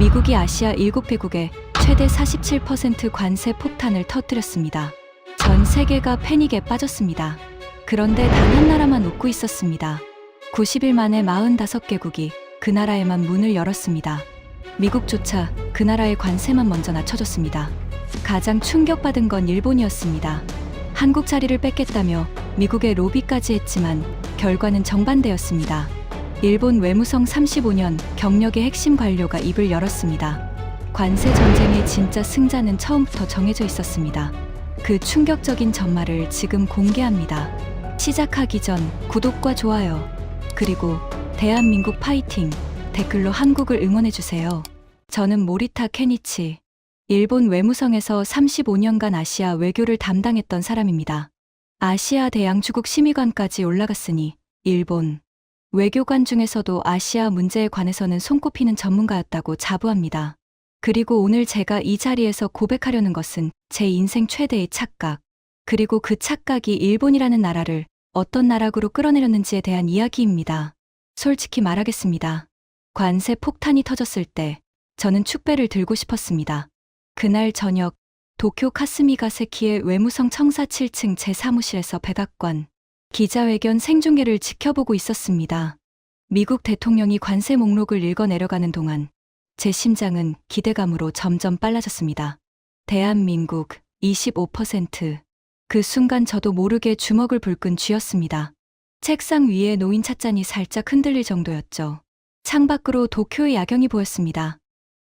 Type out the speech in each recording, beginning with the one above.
미국이 아시아 7개국에 최대 47% 관세 폭탄을 터뜨렸습니다. 전 세계가 패닉에 빠졌습니다. 그런데 단 한 나라만 웃고 있었습니다. 90일 만에 45개국이 그 나라에만 문을 열었습니다. 미국조차 그 나라의 관세만 먼저 낮춰줬습니다. 가장 충격받은 건 일본이었습니다. 한국 자리를 뺏겠다며 미국에 로비까지 했지만 결과는 정반대였습니다. 일본 외무성 35년 경력의 핵심 관료가 입을 열었습니다. 관세 전쟁의 진짜 승자는 처음부터 정해져 있었습니다. 그 충격적인 전말을 지금 공개합니다. 시작하기 전 구독과 좋아요, 그리고 대한민국 파이팅 댓글로 한국을 응원해주세요. 저는 모리타 케니치, 일본 외무성에서 35년간 아시아 외교를 담당했던 사람입니다. 아시아 대양주국 심의관까지 올라갔으니 일본 외교관 중에서도 아시아 문제에 관해서는 손꼽히는 전문가였다고 자부합니다. 그리고 오늘 제가 이 자리에서 고백하려는 것은 제 인생 최대의 착각, 그리고 그 착각이 일본이라는 나라를 어떤 나락으로 끌어내렸는지에 대한 이야기입니다. 솔직히 말하겠습니다. 관세 폭탄이 터졌을 때 저는 축배를 들고 싶었습니다. 그날 저녁 도쿄 카스미가세키의 외무성 청사 7층 제 사무실에서 백악관 기자회견 생중계를 지켜보고 있었습니다. 미국 대통령이 관세 목록을 읽어 내려가는 동안 제 심장은 기대감으로 점점 빨라졌습니다. 대한민국 25%. 그 순간 저도 모르게 주먹을 불끈 쥐었습니다. 책상 위에 놓인 찻잔이 살짝 흔들릴 정도였죠. 창밖으로 도쿄의 야경이 보였습니다.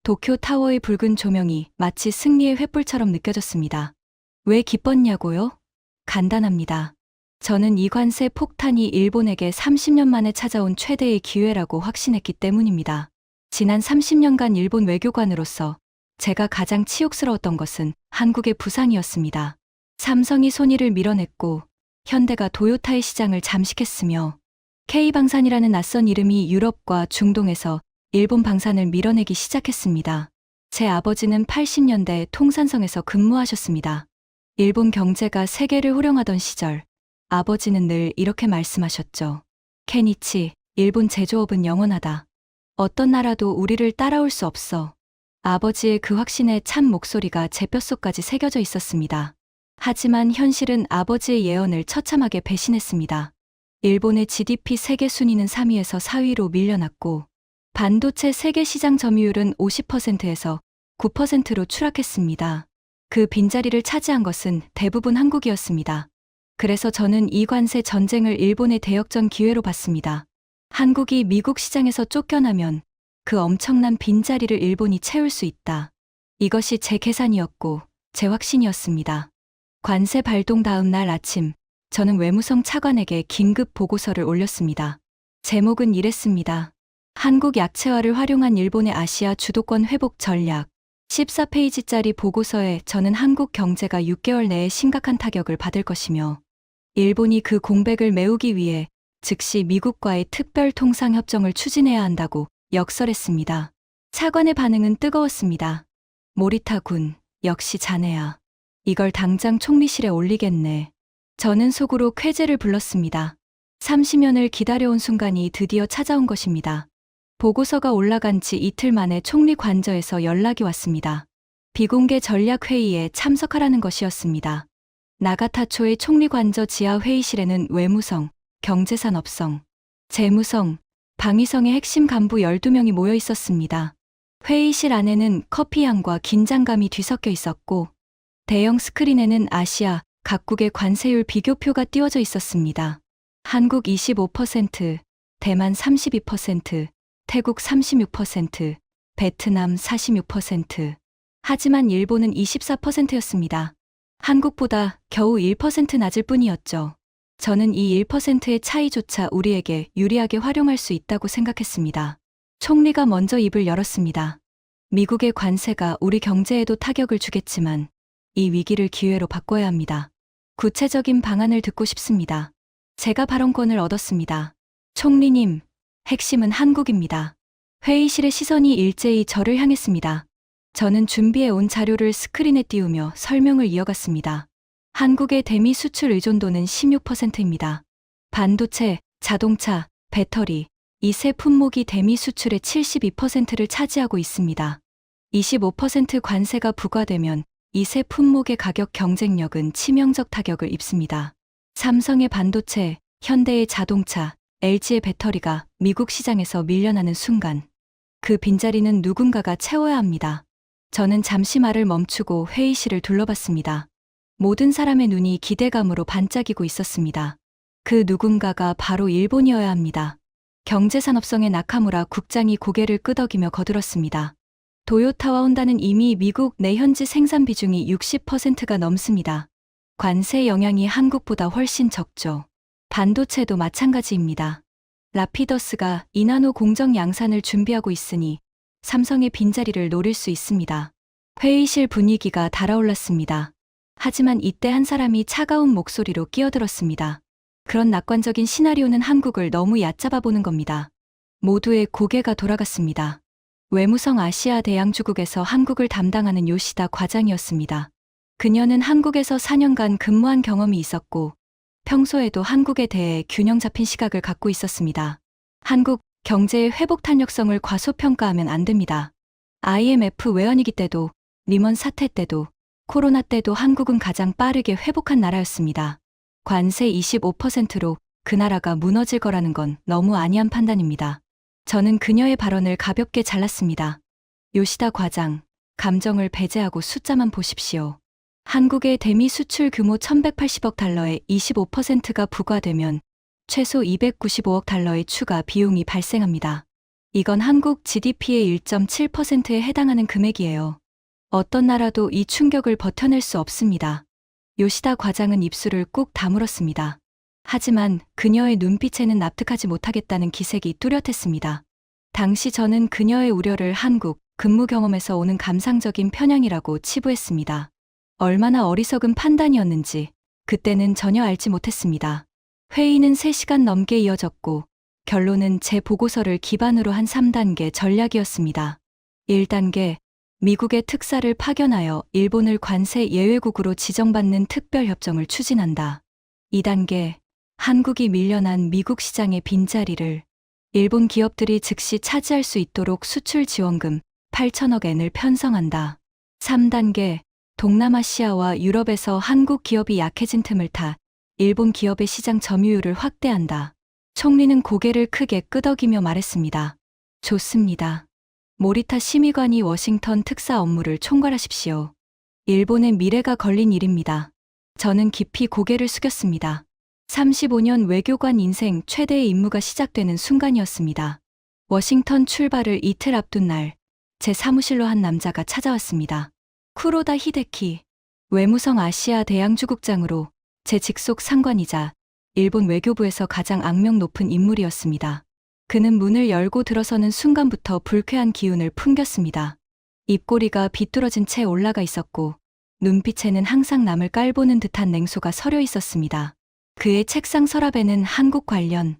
도쿄 타워의 붉은 조명이 마치 승리의 횃불처럼 느껴졌습니다. 왜 기뻤냐고요? 간단합니다. 저는 이 관세 폭탄이 일본에게 30년 만에 찾아온 최대의 기회라고 확신했기 때문입니다. 지난 30년간 일본 외교관으로서 제가 가장 치욕스러웠던 것은 한국의 부상이었습니다. 삼성이 소니를 밀어냈고 현대가 도요타의 시장을 잠식했으며 K방산이라는 낯선 이름이 유럽과 중동에서 일본 방산을 밀어내기 시작했습니다. 제 아버지는 80년대 통산성에서 근무하셨습니다. 일본 경제가 세계를 호령하던 시절 아버지는 늘 이렇게 말씀하셨죠. 케니치, 일본 제조업은 영원하다. 어떤 나라도 우리를 따라올 수 없어. 아버지의 그 확신에 참 목소리가 제 뼛속까지 새겨져 있었습니다. 하지만 현실은 아버지의 예언을 처참하게 배신했습니다. 일본의 GDP 세계 순위는 3위에서 4위로 밀려났고 반도체 세계 시장 점유율은 50%에서 9%로 추락했습니다. 그 빈자리를 차지한 것은 대부분 한국이었습니다. 그래서 저는 이 관세 전쟁을 일본의 대역전 기회로 봤습니다. 한국이 미국 시장에서 쫓겨나면 그 엄청난 빈자리를 일본이 채울 수 있다. 이것이 제 계산이었고 제 확신이었습니다. 관세 발동 다음 날 아침, 저는 외무성 차관에게 긴급 보고서를 올렸습니다. 제목은 이랬습니다. 한국 약체화를 활용한 일본의 아시아 주도권 회복 전략. 14페이지짜리 보고서에 저는 한국 경제가 6개월 내에 심각한 타격을 받을 것이며 일본이 그 공백을 메우기 위해 즉시 미국과의 특별 통상 협정을 추진해야 한다고 역설했습니다. 차관의 반응은 뜨거웠습니다. 모리타 군, 역시 자네야. 이걸 당장 총리실에 올리겠네. 저는 속으로 쾌재를 불렀습니다. 30년을 기다려온 순간이 드디어 찾아온 것입니다. 보고서가 올라간 지 이틀 만에 총리 관저에서 연락이 왔습니다. 비공개 전략회의에 참석하라는 것이었습니다. 나가타초의 총리 관저 지하 회의실에는 외무성, 경제산업성, 재무성, 방위성의 핵심 간부 12명이 모여 있었습니다. 회의실 안에는 커피향과 긴장감이 뒤섞여 있었고 대형 스크린에는 아시아 각국의 관세율 비교표가 띄워져 있었습니다. 한국 25%, 대만 32%, 태국 36%, 베트남 46%. 하지만 일본은 24%였습니다. 한국보다 겨우 1% 낮을 뿐이었죠. 저는 이 1%의 차이조차 우리에게 유리하게 활용할 수 있다고 생각했습니다. 총리가 먼저 입을 열었습니다. 미국의 관세가 우리 경제에도 타격을 주겠지만 이 위기를 기회로 바꿔야 합니다. 구체적인 방안을 듣고 싶습니다. 제가 발언권을 얻었습니다. 총리님, 핵심은 한국입니다. 회의실의 시선이 일제히 저를 향했습니다. 저는 준비해온 자료를 스크린에 띄우며 설명을 이어갔습니다. 한국의 대미 수출 의존도는 16%입니다. 반도체, 자동차, 배터리, 이 세 품목이 대미 수출의 72%를 차지하고 있습니다. 25% 관세가 부과되면 이 세 품목의 가격 경쟁력은 치명적 타격을 입습니다. 삼성의 반도체, 현대의 자동차, LG의 배터리가 미국 시장에서 밀려나는 순간 그 빈자리는 누군가가 채워야 합니다. 저는 잠시 말을 멈추고 회의실을 둘러봤습니다. 모든 사람의 눈이 기대감으로 반짝이고 있었습니다. 그 누군가가 바로 일본이어야 합니다. 경제산업성의 나카무라 국장이 고개를 끄덕이며 거들었습니다. 도요타와 혼다는 이미 미국 내 현지 생산 비중이 60%가 넘습니다. 관세 영향이 한국보다 훨씬 적죠. 반도체도 마찬가지입니다. 라피더스가 이나노 공정 양산을 준비하고 있으니 삼성의 빈자리를 노릴 수 있습니다. 회의실 분위기가 달아올랐습니다. 하지만 이때 한 사람이 차가운 목소리로 끼어들었습니다. 그런 낙관적인 시나리오는 한국을 너무 얕잡아 보는 겁니다. 모두의 고개가 돌아갔습니다. 외무성 아시아 대양주국에서 한국을 담당하는 요시다 과장이었습니다. 그녀는 한국에서 4년간 근무한 경험이 있었고 평소에도 한국에 대해 균형 잡힌 시각을 갖고 있었습니다. 한국 경제의 회복 탄력성을 과소평가하면 안 됩니다. IMF 외환위기 때도, 리먼 사태 때도, 코로나 때도 한국은 가장 빠르게 회복한 나라였습니다. 관세 25%로 그 나라가 무너질 거라는 건 너무 안이한 판단입니다. 저는 그녀의 발언을 가볍게 잘랐습니다. 요시다 과장, 감정을 배제하고 숫자만 보십시오. 한국의 대미 수출 규모 1180억 달러의 25%가 부과되면 최소 295억 달러의 추가 비용이 발생합니다. 이건 한국 GDP의 1.7%에 해당하는 금액이에요. 어떤 나라도 이 충격을 버텨낼 수 없습니다. 요시다 과장은 입술을 꾹 다물었습니다. 하지만 그녀의 눈빛에는 납득하지 못하겠다는 기색이 뚜렷했습니다. 당시 저는 그녀의 우려를 한국 근무 경험에서 오는 감상적인 편향이라고 치부했습니다. 얼마나 어리석은 판단이었는지 그때는 전혀 알지 못했습니다. 회의는 3시간 넘게 이어졌고 결론은 제 보고서를 기반으로 한 3단계 전략이었습니다. 1단계, 미국의 특사를 파견하여 일본을 관세 예외국으로 지정받는 특별협정을 추진한다. 2단계, 한국이 밀려난 미국 시장의 빈자리를 일본 기업들이 즉시 차지할 수 있도록 수출 지원금 8천억 엔을 편성한다. 3단계, 동남아시아와 유럽에서 한국 기업이 약해진 틈을 타 일본 기업의 시장 점유율을 확대한다. 총리는 고개를 크게 끄덕이며 말했습니다. 좋습니다. 모리타 심의관이 워싱턴 특사 업무를 총괄하십시오. 일본의 미래가 걸린 일입니다. 저는 깊이 고개를 숙였습니다. 35년 외교관 인생 최대의 임무가 시작되는 순간이었습니다. 워싱턴 출발을 이틀 앞둔 날, 제 사무실로 한 남자가 찾아왔습니다. 쿠로다 히데키, 외무성 아시아 대양주국장으로 제 직속 상관이자 일본 외교부에서 가장 악명 높은 인물이었습니다. 그는 문을 열고 들어서는 순간부터 불쾌한 기운을 풍겼습니다. 입꼬리가 비뚤어진 채 올라가 있었고 눈빛에는 항상 남을 깔보는 듯한 냉소가 서려 있었습니다. 그의 책상 서랍에는 한국 관련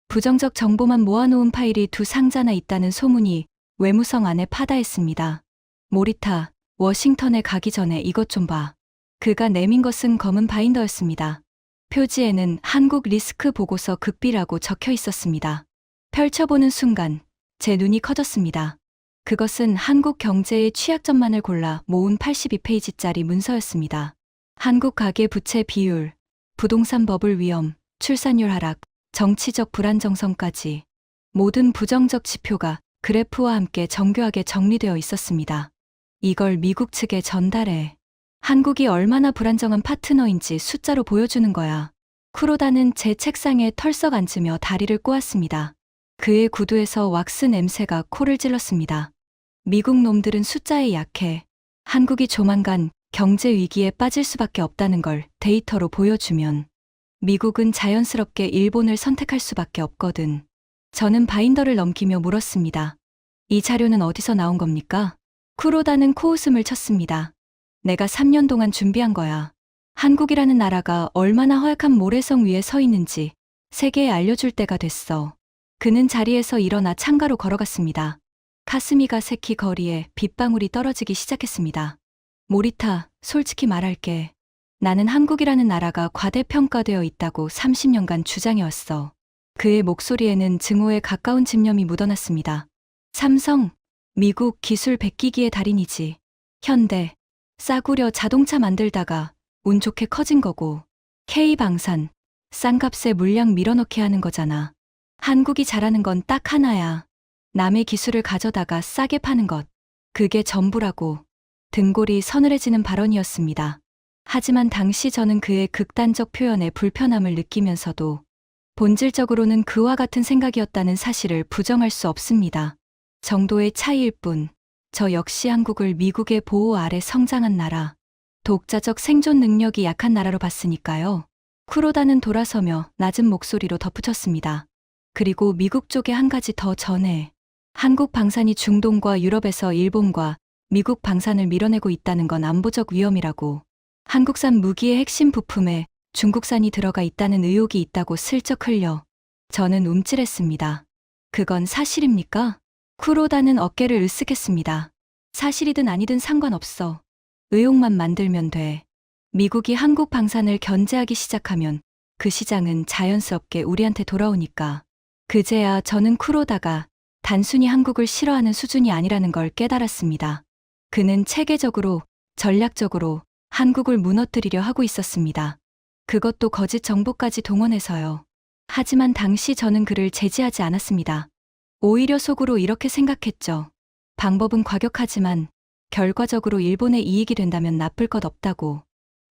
부정적 정보만 모아놓은 파일이 2 상자나 있다는 소문이 외무성 안에 파다했습니다. 모리타, 워싱턴에 가기 전에 이것 좀 봐. 그가 내민 것은 검은 바인더였습니다. 표지에는 한국 리스크 보고서 극비라고 적혀 있었습니다. 펼쳐보는 순간 제 눈이 커졌습니다. 그것은 한국 경제의 취약점만을 골라 모은 82페이지짜리 문서였습니다. 한국 가계 부채 비율, 부동산 버블 위험, 출산율 하락, 정치적 불안정성까지 모든 부정적 지표가 그래프와 함께 정교하게 정리되어 있었습니다. 이걸 미국 측에 전달해. 한국이 얼마나 불안정한 파트너인지 숫자로 보여주는 거야. 쿠로다는 제 책상에 털썩 앉으며 다리를 꼬았습니다. 그의 구두에서 왁스 냄새가 코를 찔렀습니다. 미국 놈들은 숫자에 약해. 한국이 조만간 경제 위기에 빠질 수밖에 없다는 걸 데이터로 보여주면 미국은 자연스럽게 일본을 선택할 수밖에 없거든. 저는 바인더를 넘기며 물었습니다. 이 자료는 어디서 나온 겁니까? 쿠로다는 코웃음을 쳤습니다. 내가 3년 동안 준비한 거야. 한국이라는 나라가 얼마나 허약한 모래성 위에 서 있는지 세계에 알려줄 때가 됐어. 그는 자리에서 일어나 창가로 걸어갔습니다. 카스미가 세키 거리에 빗방울이 떨어지기 시작했습니다. 모리타, 솔직히 말할게. 나는 한국이라는 나라가 과대평가되어 있다고 30년간 주장해왔어. 그의 목소리에는 증오에 가까운 집념이 묻어났습니다. 삼성, 미국 기술 백기기의 달인이지. 현대, 싸구려 자동차 만들다가 운 좋게 커진 거고, K방산, 싼 값에 물량 밀어넣게 하는 거잖아. 한국이 잘하는 건 딱 하나야. 남의 기술을 가져다가 싸게 파는 것. 그게 전부라고. 등골이 서늘해지는 발언이었습니다. 하지만 당시 저는 그의 극단적 표현에 불편함을 느끼면서도 본질적으로는 그와 같은 생각이었다는 사실을 부정할 수 없습니다. 정도의 차이일 뿐, 저 역시 한국을 미국의 보호 아래 성장한 나라, 독자적 생존 능력이 약한 나라로 봤으니까요. 쿠로다는 돌아서며 낮은 목소리로 덧붙였습니다. 그리고 미국 쪽에 한 가지 더 전해. 한국 방산이 중동과 유럽에서 일본과 미국 방산을 밀어내고 있다는 건 안보적 위험이라고. 한국산 무기의 핵심 부품에 중국산이 들어가 있다는 의혹이 있다고 슬쩍 흘려. 저는 움찔했습니다. 그건 사실입니까? 쿠로다는 어깨를 으쓱했습니다. 사실이든 아니든 상관없어. 의혹만 만들면 돼. 미국이 한국 방산을 견제하기 시작하면 그 시장은 자연스럽게 우리한테 돌아오니까. 그제야 저는 쿠로다가 단순히 한국을 싫어하는 수준이 아니라는 걸 깨달았습니다. 그는 체계적으로, 전략적으로 한국을 무너뜨리려 하고 있었습니다. 그것도 거짓 정보까지 동원해서요. 하지만 당시 저는 그를 제지하지 않았습니다. 오히려 속으로 이렇게 생각했죠. 방법은 과격하지만 결과적으로 일본의 이익이 된다면 나쁠 것 없다고.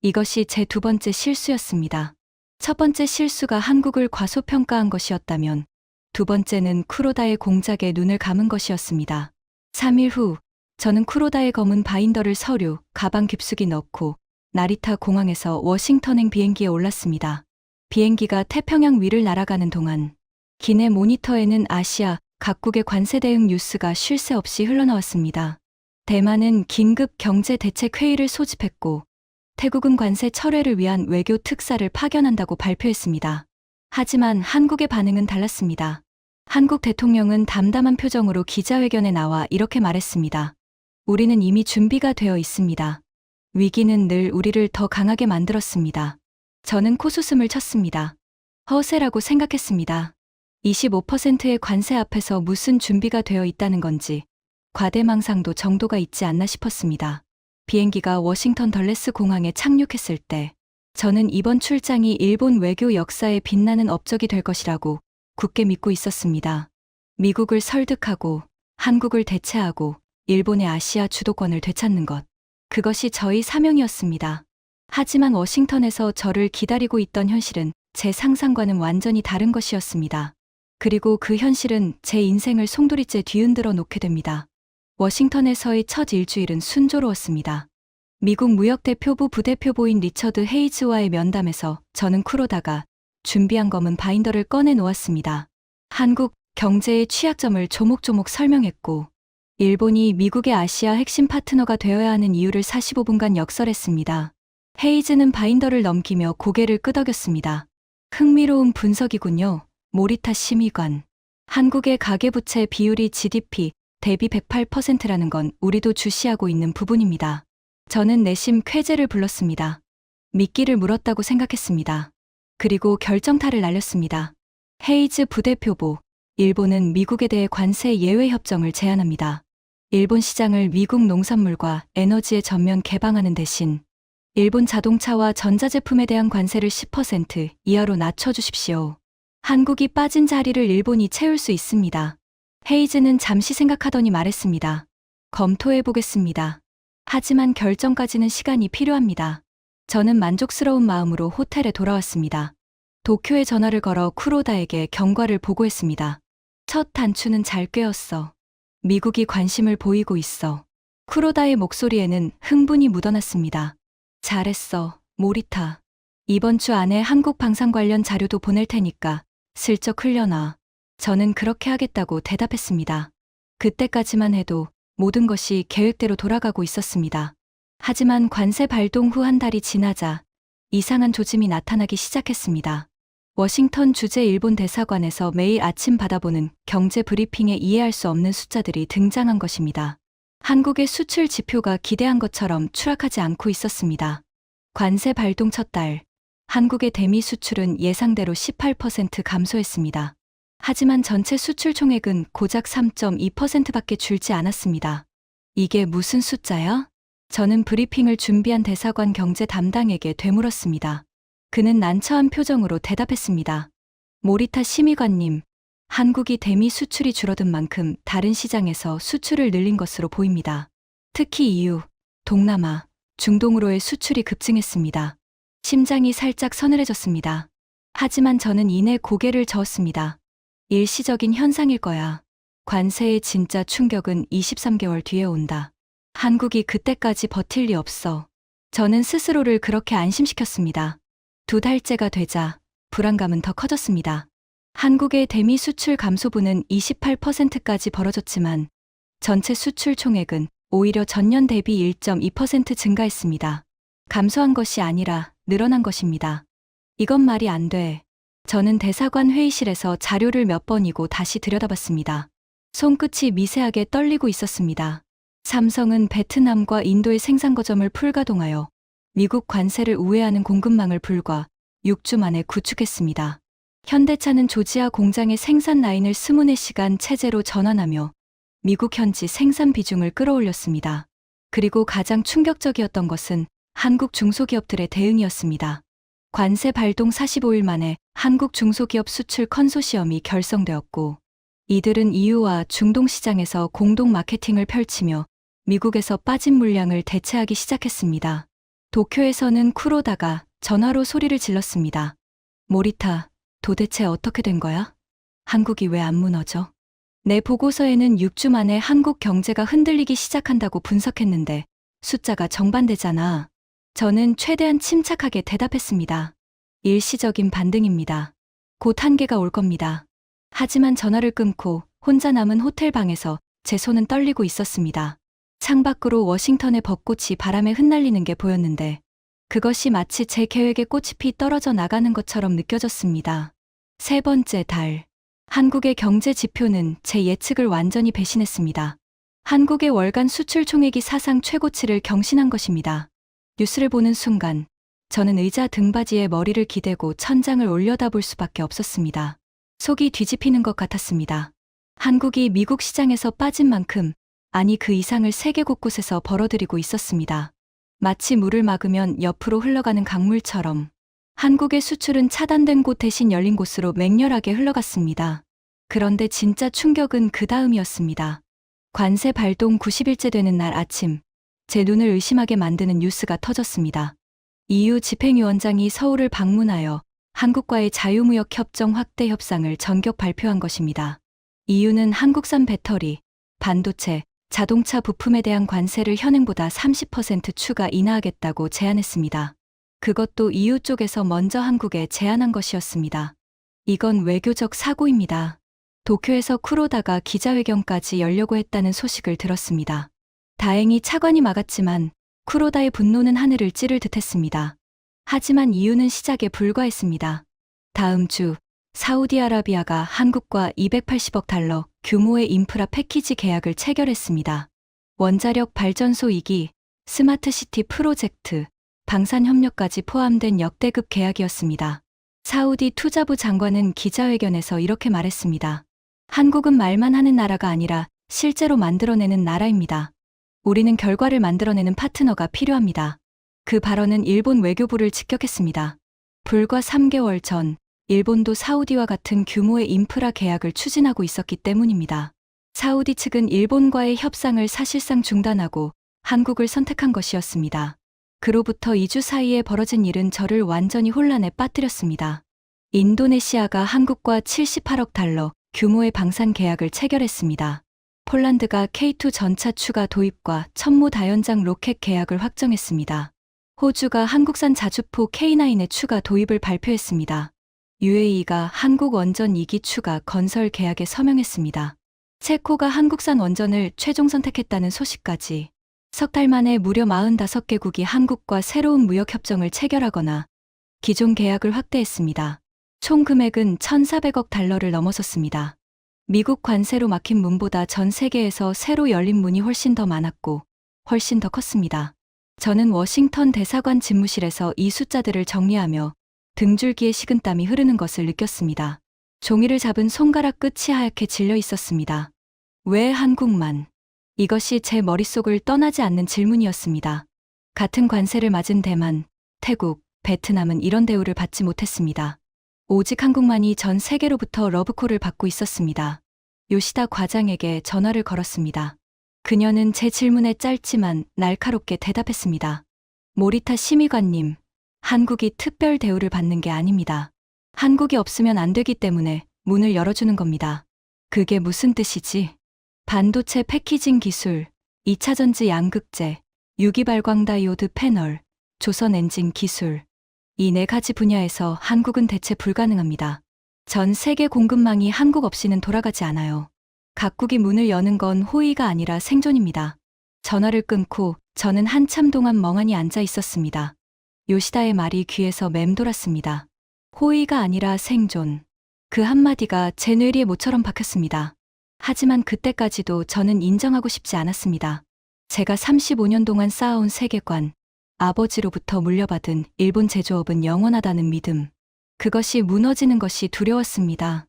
이것이 제 두 번째 실수였습니다. 첫 번째 실수가 한국을 과소평가한 것이었다면 두 번째는 쿠로다의 공작에 눈을 감은 것이었습니다. 3일 후 저는 쿠로다의 검은 바인더를 서류, 가방 깊숙이 넣고 나리타 공항에서 워싱턴행 비행기에 올랐습니다. 비행기가 태평양 위를 날아가는 동안 기내 모니터에는 아시아 각국의 관세 대응 뉴스가 쉴 새 없이 흘러나왔습니다. 대만은 긴급 경제 대책 회의를 소집했고 태국은 관세 철회를 위한 외교 특사를 파견한다고 발표했습니다. 하지만 한국의 반응은 달랐습니다. 한국 대통령은 담담한 표정으로 기자회견에 나와 이렇게 말했습니다. 우리는 이미 준비가 되어 있습니다. 위기는 늘 우리를 더 강하게 만들었습니다. 저는 코웃음을 쳤습니다. 허세라고 생각했습니다. 25%의 관세 앞에서 무슨 준비가 되어 있다는 건지 과대망상도 정도가 있지 않나 싶었습니다. 비행기가 워싱턴 덜레스 공항에 착륙했을 때 저는 이번 출장이 일본 외교 역사에 빛나는 업적이 될 것이라고 굳게 믿고 있었습니다. 미국을 설득하고 한국을 대체하고 일본의 아시아 주도권을 되찾는 것. 그것이 저희 사명이었습니다. 하지만 워싱턴에서 저를 기다리고 있던 현실은 제 상상과는 완전히 다른 것이었습니다. 그리고 그 현실은 제 인생을 송두리째 뒤흔들어 놓게 됩니다. 워싱턴에서의 첫 일주일은 순조로웠습니다. 미국 무역대표부 부대표보인 리처드 헤이즈와의 면담에서 저는 쿠로다가 준비한 검은 바인더를 꺼내 놓았습니다. 한국 경제의 취약점을 조목조목 설명했고 일본이 미국의 아시아 핵심 파트너가 되어야 하는 이유를 45분간 역설했습니다. 헤이즈는 바인더를 넘기며 고개를 끄덕였습니다. 흥미로운 분석이군요. 모리타 심의관. 한국의 가계부채 비율이 GDP 대비 108%라는 건 우리도 주시하고 있는 부분입니다. 저는 내심 쾌재를 불렀습니다. 미끼를 물었다고 생각했습니다. 그리고 결정타를 날렸습니다. 헤이즈 부대표보, 일본은 미국에 대해 관세 예외 협정을 제안합니다. 일본 시장을 미국 농산물과 에너지에 전면 개방하는 대신 일본 자동차와 전자제품에 대한 관세를 10% 이하로 낮춰주십시오. 한국이 빠진 자리를 일본이 채울 수 있습니다. 헤이즈는 잠시 생각하더니 말했습니다. 검토해보겠습니다. 하지만 결정까지는 시간이 필요합니다. 저는 만족스러운 마음으로 호텔에 돌아왔습니다. 도쿄에 전화를 걸어 쿠로다에게 경과를 보고했습니다. 첫 단추는 잘 꿰었어. 미국이 관심을 보이고 있어. 쿠로다의 목소리에는 흥분이 묻어났습니다. 잘했어, 모리타. 이번 주 안에 한국 방산 관련 자료도 보낼 테니까 슬쩍 흘려놔. 저는 그렇게 하겠다고 대답했습니다. 그때까지만 해도 모든 것이 계획대로 돌아가고 있었습니다. 하지만 관세 발동 후 한 달이 지나자 이상한 조짐이 나타나기 시작했습니다. 워싱턴 주재 일본 대사관에서 매일 아침 받아보는 경제 브리핑에 이해할 수 없는 숫자들이 등장한 것입니다. 한국의 수출 지표가 기대한 것처럼 추락하지 않고 있었습니다. 관세 발동 첫 달, 한국의 대미 수출은 예상대로 18% 감소했습니다. 하지만 전체 수출 총액은 고작 3.2%밖에 줄지 않았습니다. 이게 무슨 숫자야? 저는 브리핑을 준비한 대사관 경제 담당에게 되물었습니다. 그는 난처한 표정으로 대답했습니다. 모리타 심의관님, 한국이 대미 수출이 줄어든 만큼 다른 시장에서 수출을 늘린 것으로 보입니다. 특히 EU, 동남아, 중동으로의 수출이 급증했습니다. 심장이 살짝 서늘해졌습니다. 하지만 저는 이내 고개를 저었습니다. 일시적인 현상일 거야. 관세의 진짜 충격은 23개월 뒤에 온다. 한국이 그때까지 버틸 리 없어. 저는 스스로를 그렇게 안심시켰습니다. 2달째가 되자 불안감은 더 커졌습니다. 한국의 대미 수출 감소분은 28%까지 벌어졌지만 전체 수출 총액은 오히려 전년 대비 1.2% 증가했습니다. 감소한 것이 아니라 늘어난 것입니다. 이건 말이 안 돼. 저는 대사관 회의실에서 자료를 몇 번이고 다시 들여다봤습니다. 손끝이 미세하게 떨리고 있었습니다. 삼성은 베트남과 인도의 생산 거점을 풀가동하여 미국 관세를 우회하는 공급망을 불과 6주 만에 구축했습니다. 현대차는 조지아 공장의 생산 라인을 24시간 체제로 전환하며 미국 현지 생산 비중을 끌어올렸습니다. 그리고 가장 충격적이었던 것은 한국 중소기업들의 대응이었습니다. 관세 발동 45일 만에 한국 중소기업 수출 컨소시엄이 결성되었고, 이들은 EU와 중동 시장에서 공동 마케팅을 펼치며 미국에서 빠진 물량을 대체하기 시작했습니다. 도쿄에서는 쿠로다가 전화로 소리를 질렀습니다. 모리타, 도대체 어떻게 된 거야? 한국이 왜 안 무너져? 내 보고서에는 6주 만에 한국 경제가 흔들리기 시작한다고 분석했는데 숫자가 정반대잖아. 저는 최대한 침착하게 대답했습니다. 일시적인 반등입니다. 곧 한계가 올 겁니다. 하지만 전화를 끊고 혼자 남은 호텔 방에서 제 손은 떨리고 있었습니다. 창밖으로 워싱턴의 벚꽃이 바람에 흩날리는 게 보였는데 그것이 마치 제 계획의 꽃잎이 떨어져 나가는 것처럼 느껴졌습니다. 세 번째 달. 한국의 경제 지표는 제 예측을 완전히 배신했습니다. 한국의 월간 수출 총액이 사상 최고치를 경신한 것입니다. 뉴스를 보는 순간 저는 의자 등받이에 머리를 기대고 천장을 올려다볼 수밖에 없었습니다. 속이 뒤집히는 것 같았습니다. 한국이 미국 시장에서 빠진 만큼, 아니 그 이상을 세계 곳곳에서 벌어들이고 있었습니다. 마치 물을 막으면 옆으로 흘러가는 강물처럼 한국의 수출은 차단된 곳 대신 열린 곳으로 맹렬하게 흘러갔습니다. 그런데 진짜 충격은 그 다음이었습니다. 관세 발동 90일째 되는 날 아침, 제 눈을 의심하게 만드는 뉴스가 터졌습니다. EU 집행위원장이 서울을 방문하여 한국과의 자유무역 협정 확대 협상을 전격 발표한 것입니다. EU는 한국산 배터리, 반도체, 자동차 부품에 대한 관세를 현행보다 30% 추가 인하하겠다고 제안했습니다. 그것도 EU 쪽에서 먼저 한국에 제안한 것이었습니다. 이건 외교적 사고입니다. 도쿄에서 쿠로다가 기자회견까지 열려고 했다는 소식을 들었습니다. 다행히 차관이 막았지만 쿠로다의 분노는 하늘을 찌를 듯했습니다. 하지만 EU는 시작에 불과했습니다. 다음 주 사우디아라비아가 한국과 280억 달러 규모의 인프라 패키지 계약을 체결했습니다. 원자력 발전소 2기, 스마트시티 프로젝트, 방산협력까지 포함된 역대급 계약이었습니다. 사우디 투자부 장관은 기자회견에서 이렇게 말했습니다. 한국은 말만 하는 나라가 아니라 실제로 만들어내는 나라입니다. 우리는 결과를 만들어내는 파트너가 필요합니다. 그 발언은 일본 외교부를 직격했습니다. 불과 3개월 전, 일본도 사우디와 같은 규모의 인프라 계약을 추진하고 있었기 때문입니다. 사우디 측은 일본과의 협상을 사실상 중단하고 한국을 선택한 것이었습니다. 그로부터 2주 사이에 벌어진 일은 저를 완전히 혼란에 빠뜨렸습니다. 인도네시아가 한국과 78억 달러 규모의 방산 계약을 체결했습니다. 폴란드가 K2 전차 추가 도입과 천무 다연장 로켓 계약을 확정했습니다. 호주가 한국산 자주포 K9의 추가 도입을 발표했습니다. UAE가 한국 원전 2기 추가 건설 계약에 서명했습니다. 체코가 한국산 원전을 최종 선택했다는 소식까지. 석 달 만에 무려 45개국이 한국과 새로운 무역협정을 체결하거나 기존 계약을 확대했습니다. 총 금액은 1,400억 달러를 넘어섰습니다. 미국 관세로 막힌 문보다 전 세계에서 새로 열린 문이 훨씬 더 많았고 훨씬 더 컸습니다. 저는 워싱턴 대사관 집무실에서 이 숫자들을 정리하며 등줄기에 식은땀이 흐르는 것을 느꼈습니다. 종이를 잡은 손가락 끝이 하얗게 질려 있었습니다. 왜 한국만? 이것이 제 머릿속을 떠나지 않는 질문이었습니다. 같은 관세를 맞은 대만, 태국, 베트남은 이런 대우를 받지 못했습니다. 오직 한국만이 전 세계로부터 러브콜을 받고 있었습니다. 요시다 과장에게 전화를 걸었습니다. 그녀는 제 질문에 짧지만 날카롭게 대답했습니다. 모리타 심의관님, 한국이 특별 대우를 받는 게 아닙니다. 한국이 없으면 안 되기 때문에 문을 열어주는 겁니다. 그게 무슨 뜻이지? 반도체 패키징 기술, 2차전지 양극재, 유기발광 다이오드 패널, 조선 엔진 기술. 이 네 가지 분야에서 한국은 대체 불가능합니다. 전 세계 공급망이 한국 없이는 돌아가지 않아요. 각국이 문을 여는 건 호의가 아니라 생존입니다. 전화를 끊고 저는 한참 동안 멍하니 앉아 있었습니다. 요시다의 말이 귀에서 맴돌았습니다. 호의가 아니라 생존. 그 한마디가 제 뇌리에 모처럼 박혔습니다. 하지만 그때까지도 저는 인정하고 싶지 않았습니다. 제가 35년 동안 쌓아온 세계관, 아버지로부터 물려받은 일본 제조업은 영원하다는 믿음. 그것이 무너지는 것이 두려웠습니다.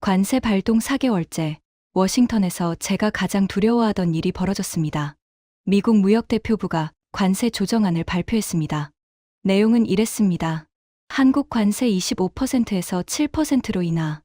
관세 발동 4개월째, 워싱턴에서 제가 가장 두려워하던 일이 벌어졌습니다. 미국 무역대표부가 관세 조정안을 발표했습니다. 내용은 이랬습니다. 한국 관세 25%에서 7%로 인하,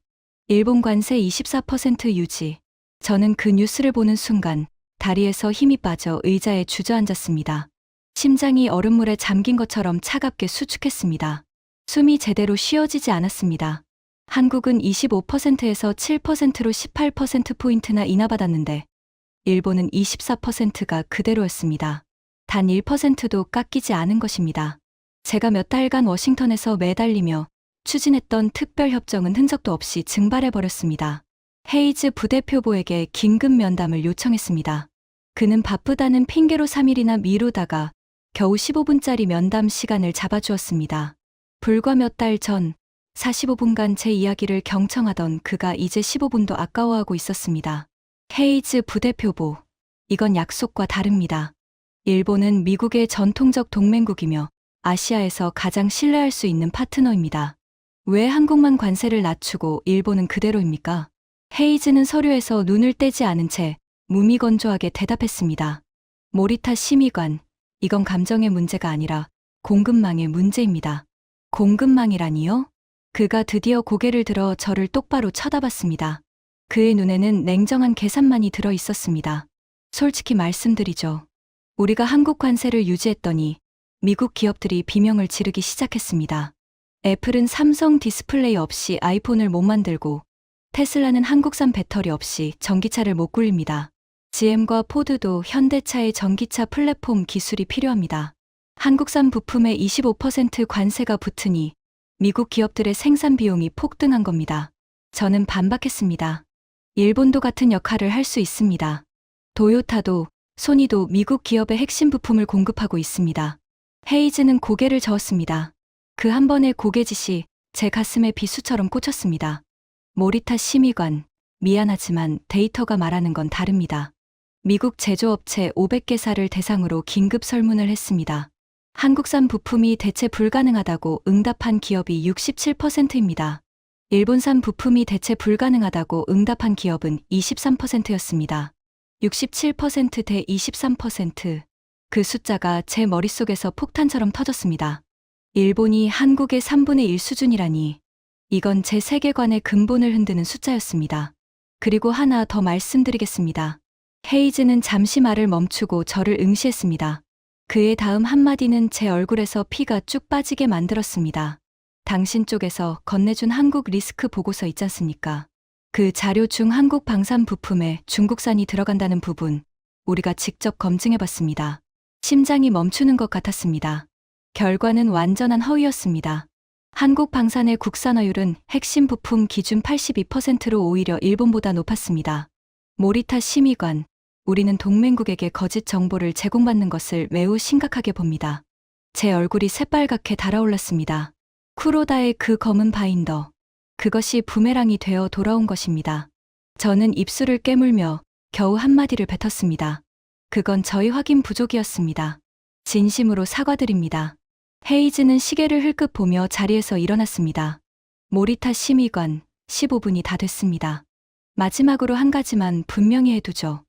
일본 관세 24% 유지. 저는 그 뉴스를 보는 순간 다리에서 힘이 빠져 의자에 주저앉았습니다. 심장이 얼음물에 잠긴 것처럼 차갑게 수축했습니다. 숨이 제대로 쉬어지지 않았습니다. 한국은 25%에서 7%로 18%포인트나 인하받았는데 일본은 24%가 그대로였습니다. 단 1%도 깎이지 않은 것입니다. 제가 몇 달간 워싱턴에서 매달리며 추진했던 특별협정은 흔적도 없이 증발해버렸습니다. 헤이즈 부대표보에게 긴급 면담을 요청했습니다. 그는 바쁘다는 핑계로 3일이나 미루다가 겨우 15분짜리 면담 시간을 잡아주었습니다. 불과 몇 달 전 45분간 제 이야기를 경청하던 그가 이제 15분도 아까워하고 있었습니다. 헤이즈 부대표보, 이건 약속과 다릅니다. 일본은 미국의 전통적 동맹국이며 아시아에서 가장 신뢰할 수 있는 파트너입니다. 왜 한국만 관세를 낮추고 일본은 그대로입니까? 헤이즈는 서류에서 눈을 떼지 않은 채 무미건조하게 대답했습니다. 모리타 심의관, 이건 감정의 문제가 아니라 공급망의 문제입니다. 공급망이라니요? 그가 드디어 고개를 들어 저를 똑바로 쳐다봤습니다. 그의 눈에는 냉정한 계산만이 들어 있었습니다. 솔직히 말씀드리죠. 우리가 한국 관세를 유지했더니 미국 기업들이 비명을 지르기 시작했습니다. 애플은 삼성 디스플레이 없이 아이폰을 못 만들고 테슬라는 한국산 배터리 없이 전기차를 못 굴립니다. GM과 포드도 현대차의 전기차 플랫폼 기술이 필요합니다. 한국산 부품에 25% 관세가 붙으니 미국 기업들의 생산 비용이 폭등한 겁니다. 저는 반박했습니다. 일본도 같은 역할을 할 수 있습니다. 도요타도, 소니도 미국 기업의 핵심 부품을 공급하고 있습니다. 헤이즈는 고개를 저었습니다. 그 한 번의 고개짓이 제 가슴에 비수처럼 꽂혔습니다. 모리타 심의관, 미안하지만 데이터가 말하는 건 다릅니다. 미국 제조업체 500개사를 대상으로 긴급 설문을 했습니다. 한국산 부품이 대체 불가능하다고 응답한 기업이 67%입니다. 일본산 부품이 대체 불가능하다고 응답한 기업은 23%였습니다. 67% 대 23%. 그 숫자가 제 머릿속에서 폭탄처럼 터졌습니다. 일본이 한국의 3분의 1 수준이라니. 이건 제 세계관의 근본을 흔드는 숫자였습니다. 그리고 하나 더 말씀드리겠습니다. 헤이즈는 잠시 말을 멈추고 저를 응시했습니다. 그의 다음 한마디는 제 얼굴에서 피가 쭉 빠지게 만들었습니다. 당신 쪽에서 건네준 한국 리스크 보고서 있지 않습니까? 그 자료 중 한국 방산 부품에 중국산이 들어간다는 부분, 우리가 직접 검증해봤습니다. 심장이 멈추는 것 같았습니다. 결과는 완전한 허위였습니다. 한국 방산의 국산화율은 핵심 부품 기준 82%로 오히려 일본보다 높았습니다. 모리타 심의관, 우리는 동맹국에게 거짓 정보를 제공받는 것을 매우 심각하게 봅니다. 제 얼굴이 새빨갛게 달아올랐습니다. 쿠로다의 그 검은 바인더, 그것이 부메랑이 되어 돌아온 것입니다. 저는 입술을 깨물며 겨우 한마디를 뱉었습니다. 그건 저희 확인 부족이었습니다. 진심으로 사과드립니다. 헤이즈는 시계를 흘끗 보며 자리에서 일어났습니다. 모리타 심의관, 15분이 다 됐습니다. 마지막으로 한 가지만 분명히 해두죠.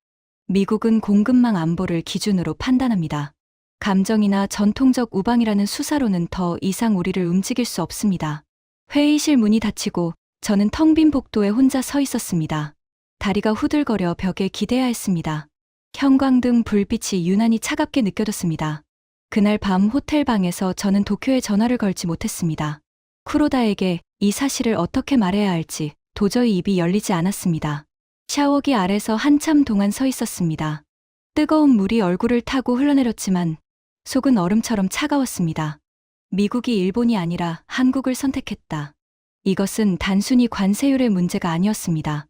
미국은 공급망 안보를 기준으로 판단합니다. 감정이나 전통적 우방이라는 수사로는 더 이상 우리를 움직일 수 없습니다. 회의실 문이 닫히고 저는 텅 빈 복도에 혼자 서 있었습니다. 다리가 후들거려 벽에 기대야 했습니다. 형광등 불빛이 유난히 차갑게 느껴졌습니다. 그날 밤 호텔 방에서 저는 도쿄에 전화를 걸지 못했습니다. 쿠로다에게 이 사실을 어떻게 말해야 할지 도저히 입이 열리지 않았습니다. 샤워기 아래서 한참 동안 서 있었습니다. 뜨거운 물이 얼굴을 타고 흘러내렸지만 속은 얼음처럼 차가웠습니다. 미국이 일본이 아니라 한국을 선택했다. 이것은 단순히 관세율의 문제가 아니었습니다.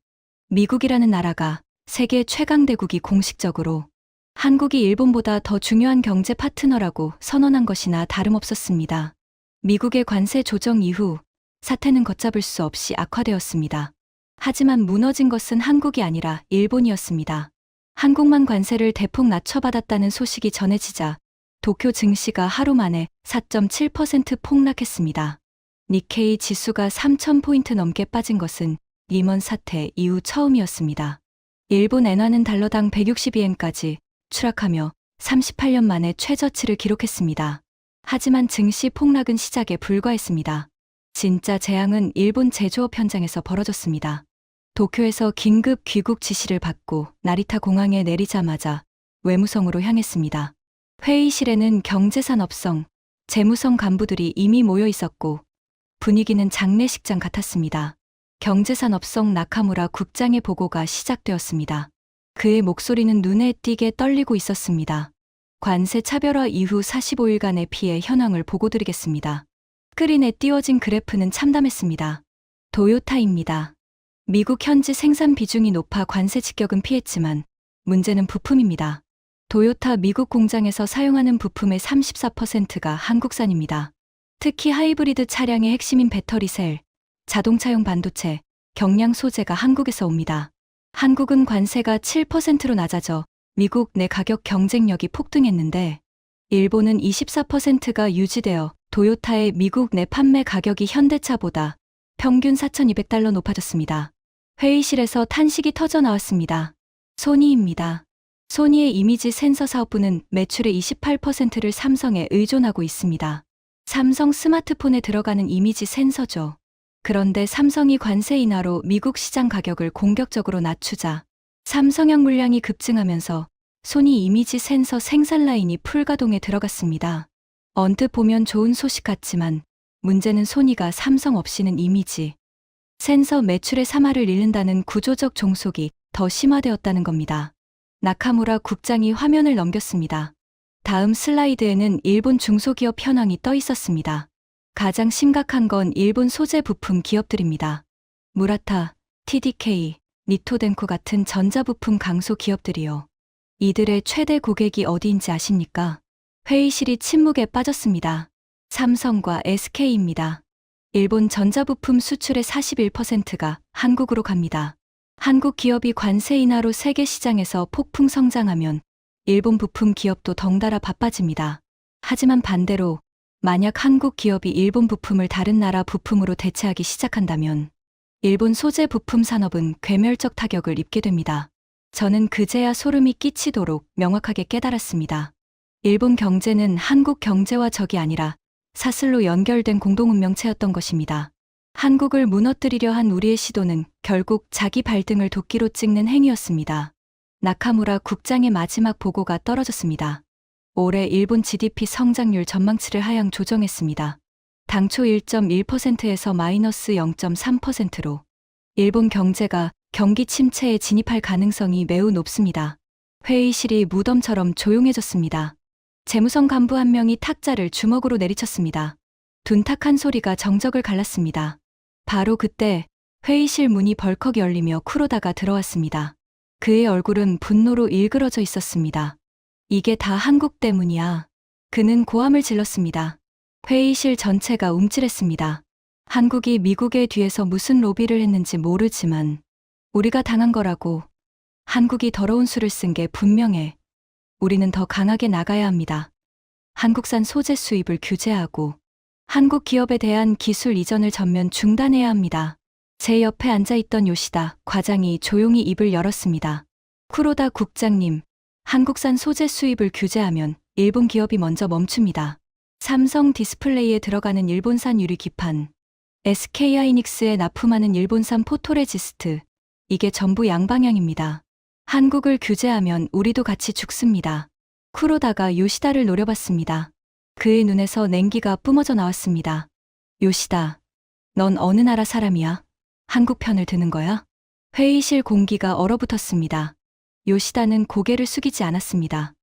미국이라는 나라가 세계 최강대국이 공식적으로 한국이 일본보다 더 중요한 경제 파트너라고 선언한 것이나 다름없었습니다. 미국의 관세 조정 이후 사태는 걷잡을 수 없이 악화되었습니다. 하지만 무너진 것은 한국이 아니라 일본이었습니다. 한국만 관세를 대폭 낮춰받았다는 소식이 전해지자 도쿄 증시가 하루 만에 4.7% 폭락했습니다. 니케이 지수가 3,000포인트 넘게 빠진 것은 리먼 사태 이후 처음이었습니다. 일본 엔화는 달러당 162엔까지 추락하며 38년 만에 최저치를 기록했습니다. 하지만 증시 폭락은 시작에 불과했습니다. 진짜 재앙은 일본 제조업 현장에서 벌어졌습니다. 도쿄에서 긴급 귀국 지시를 받고 나리타 공항에 내리자마자 외무성으로 향했습니다. 회의실에는 경제산업성, 재무성 간부들이 이미 모여 있었고 분위기는 장례식장 같았습니다. 경제산업성 나카무라 국장의 보고가 시작되었습니다. 그의 목소리는 눈에 띄게 떨리고 있었습니다. 관세 차별화 이후 45일간의 피해 현황을 보고드리겠습니다. 스크린에 띄워진 그래프는 참담했습니다. 도요타입니다. 미국 현지 생산 비중이 높아 관세 직격은 피했지만 문제는 부품입니다. 도요타 미국 공장에서 사용하는 부품의 34%가 한국산입니다. 특히 하이브리드 차량의 핵심인 배터리셀, 자동차용 반도체, 경량 소재가 한국에서 옵니다. 한국은 관세가 7%로 낮아져 미국 내 가격 경쟁력이 폭등했는데 일본은 24%가 유지되어 도요타의 미국 내 판매 가격이 현대차보다 평균 4,200달러 높아졌습니다. 회의실에서 탄식이 터져 나왔습니다. 소니입니다. 소니의 이미지 센서 사업부는 매출의 28%를 삼성에 의존하고 있습니다. 삼성 스마트폰에 들어가는 이미지 센서죠. 그런데 삼성이 관세 인하로 미국 시장 가격을 공격적으로 낮추자 삼성형 물량이 급증하면서 소니 이미지 센서 생산 라인이 풀가동에 들어갔습니다. 언뜻 보면 좋은 소식 같지만 문제는 소니가 삼성 없이는 이미지 센서 매출의 3할을 잃는다는 구조적 종속이 더 심화되었다는 겁니다. 나카무라 국장이 화면을 넘겼습니다. 다음 슬라이드에는 일본 중소기업 현황이 떠 있었습니다. 가장 심각한 건 일본 소재 부품 기업들입니다. 무라타, TDK, 니토덴코 같은 전자부품 강소 기업들이요. 이들의 최대 고객이 어디인지 아십니까? 회의실이 침묵에 빠졌습니다. 삼성과 SK입니다. 일본 전자부품 수출의 41%가 한국으로 갑니다. 한국 기업이 관세 인하로 세계 시장에서 폭풍 성장하면 일본 부품 기업도 덩달아 바빠집니다. 하지만 반대로 만약 한국 기업이 일본 부품을 다른 나라 부품으로 대체하기 시작한다면 일본 소재 부품 산업은 괴멸적 타격을 입게 됩니다. 저는 그제야 소름이 끼치도록 명확하게 깨달았습니다. 일본 경제는 한국 경제와 적이 아니라 사슬로 연결된 공동운명체였던 것입니다. 한국을 무너뜨리려 한 우리의 시도는 결국 자기 발등을 도끼로 찍는 행위였습니다. 나카무라 국장의 마지막 보고가 떨어졌습니다. 올해 일본 GDP 성장률 전망치를 하향 조정했습니다. 당초 1.1%에서 마이너스 0.3%로 일본 경제가 경기 침체에 진입할 가능성이 매우 높습니다. 회의실이 무덤처럼 조용해졌습니다. 재무성 간부 한 명이 탁자를 주먹으로 내리쳤습니다. 둔탁한 소리가 정적을 갈랐습니다. 바로 그때 회의실 문이 벌컥 열리며 쿠로다가 들어왔습니다. 그의 얼굴은 분노로 일그러져 있었습니다. 이게 다 한국 때문이야. 그는 고함을 질렀습니다. 회의실 전체가 움찔했습니다. 한국이 미국의 뒤에서 무슨 로비를 했는지 모르지만 우리가 당한 거라고. 한국이 더러운 수를 쓴 게 분명해. 우리는 더 강하게 나가야 합니다. 한국산 소재 수입을 규제하고 한국 기업에 대한 기술 이전을 전면 중단해야 합니다. 제 옆에 앉아있던 요시다 과장이 조용히 입을 열었습니다. 쿠로다 국장님, 한국산 소재 수입을 규제하면 일본 기업이 먼저 멈춥니다. 삼성 디스플레이에 들어가는 일본산 유리 기판, SK하이닉스에 납품하는 일본산 포토레지스트, 이게 전부 양방향입니다. 한국을 규제하면 우리도 같이 죽습니다. 쿠로다가 요시다를 노려봤습니다. 그의 눈에서 냉기가 뿜어져 나왔습니다. 요시다, 넌 어느 나라 사람이야? 한국 편을 드는 거야? 회의실 공기가 얼어붙었습니다. 요시다는 고개를 숙이지 않았습니다.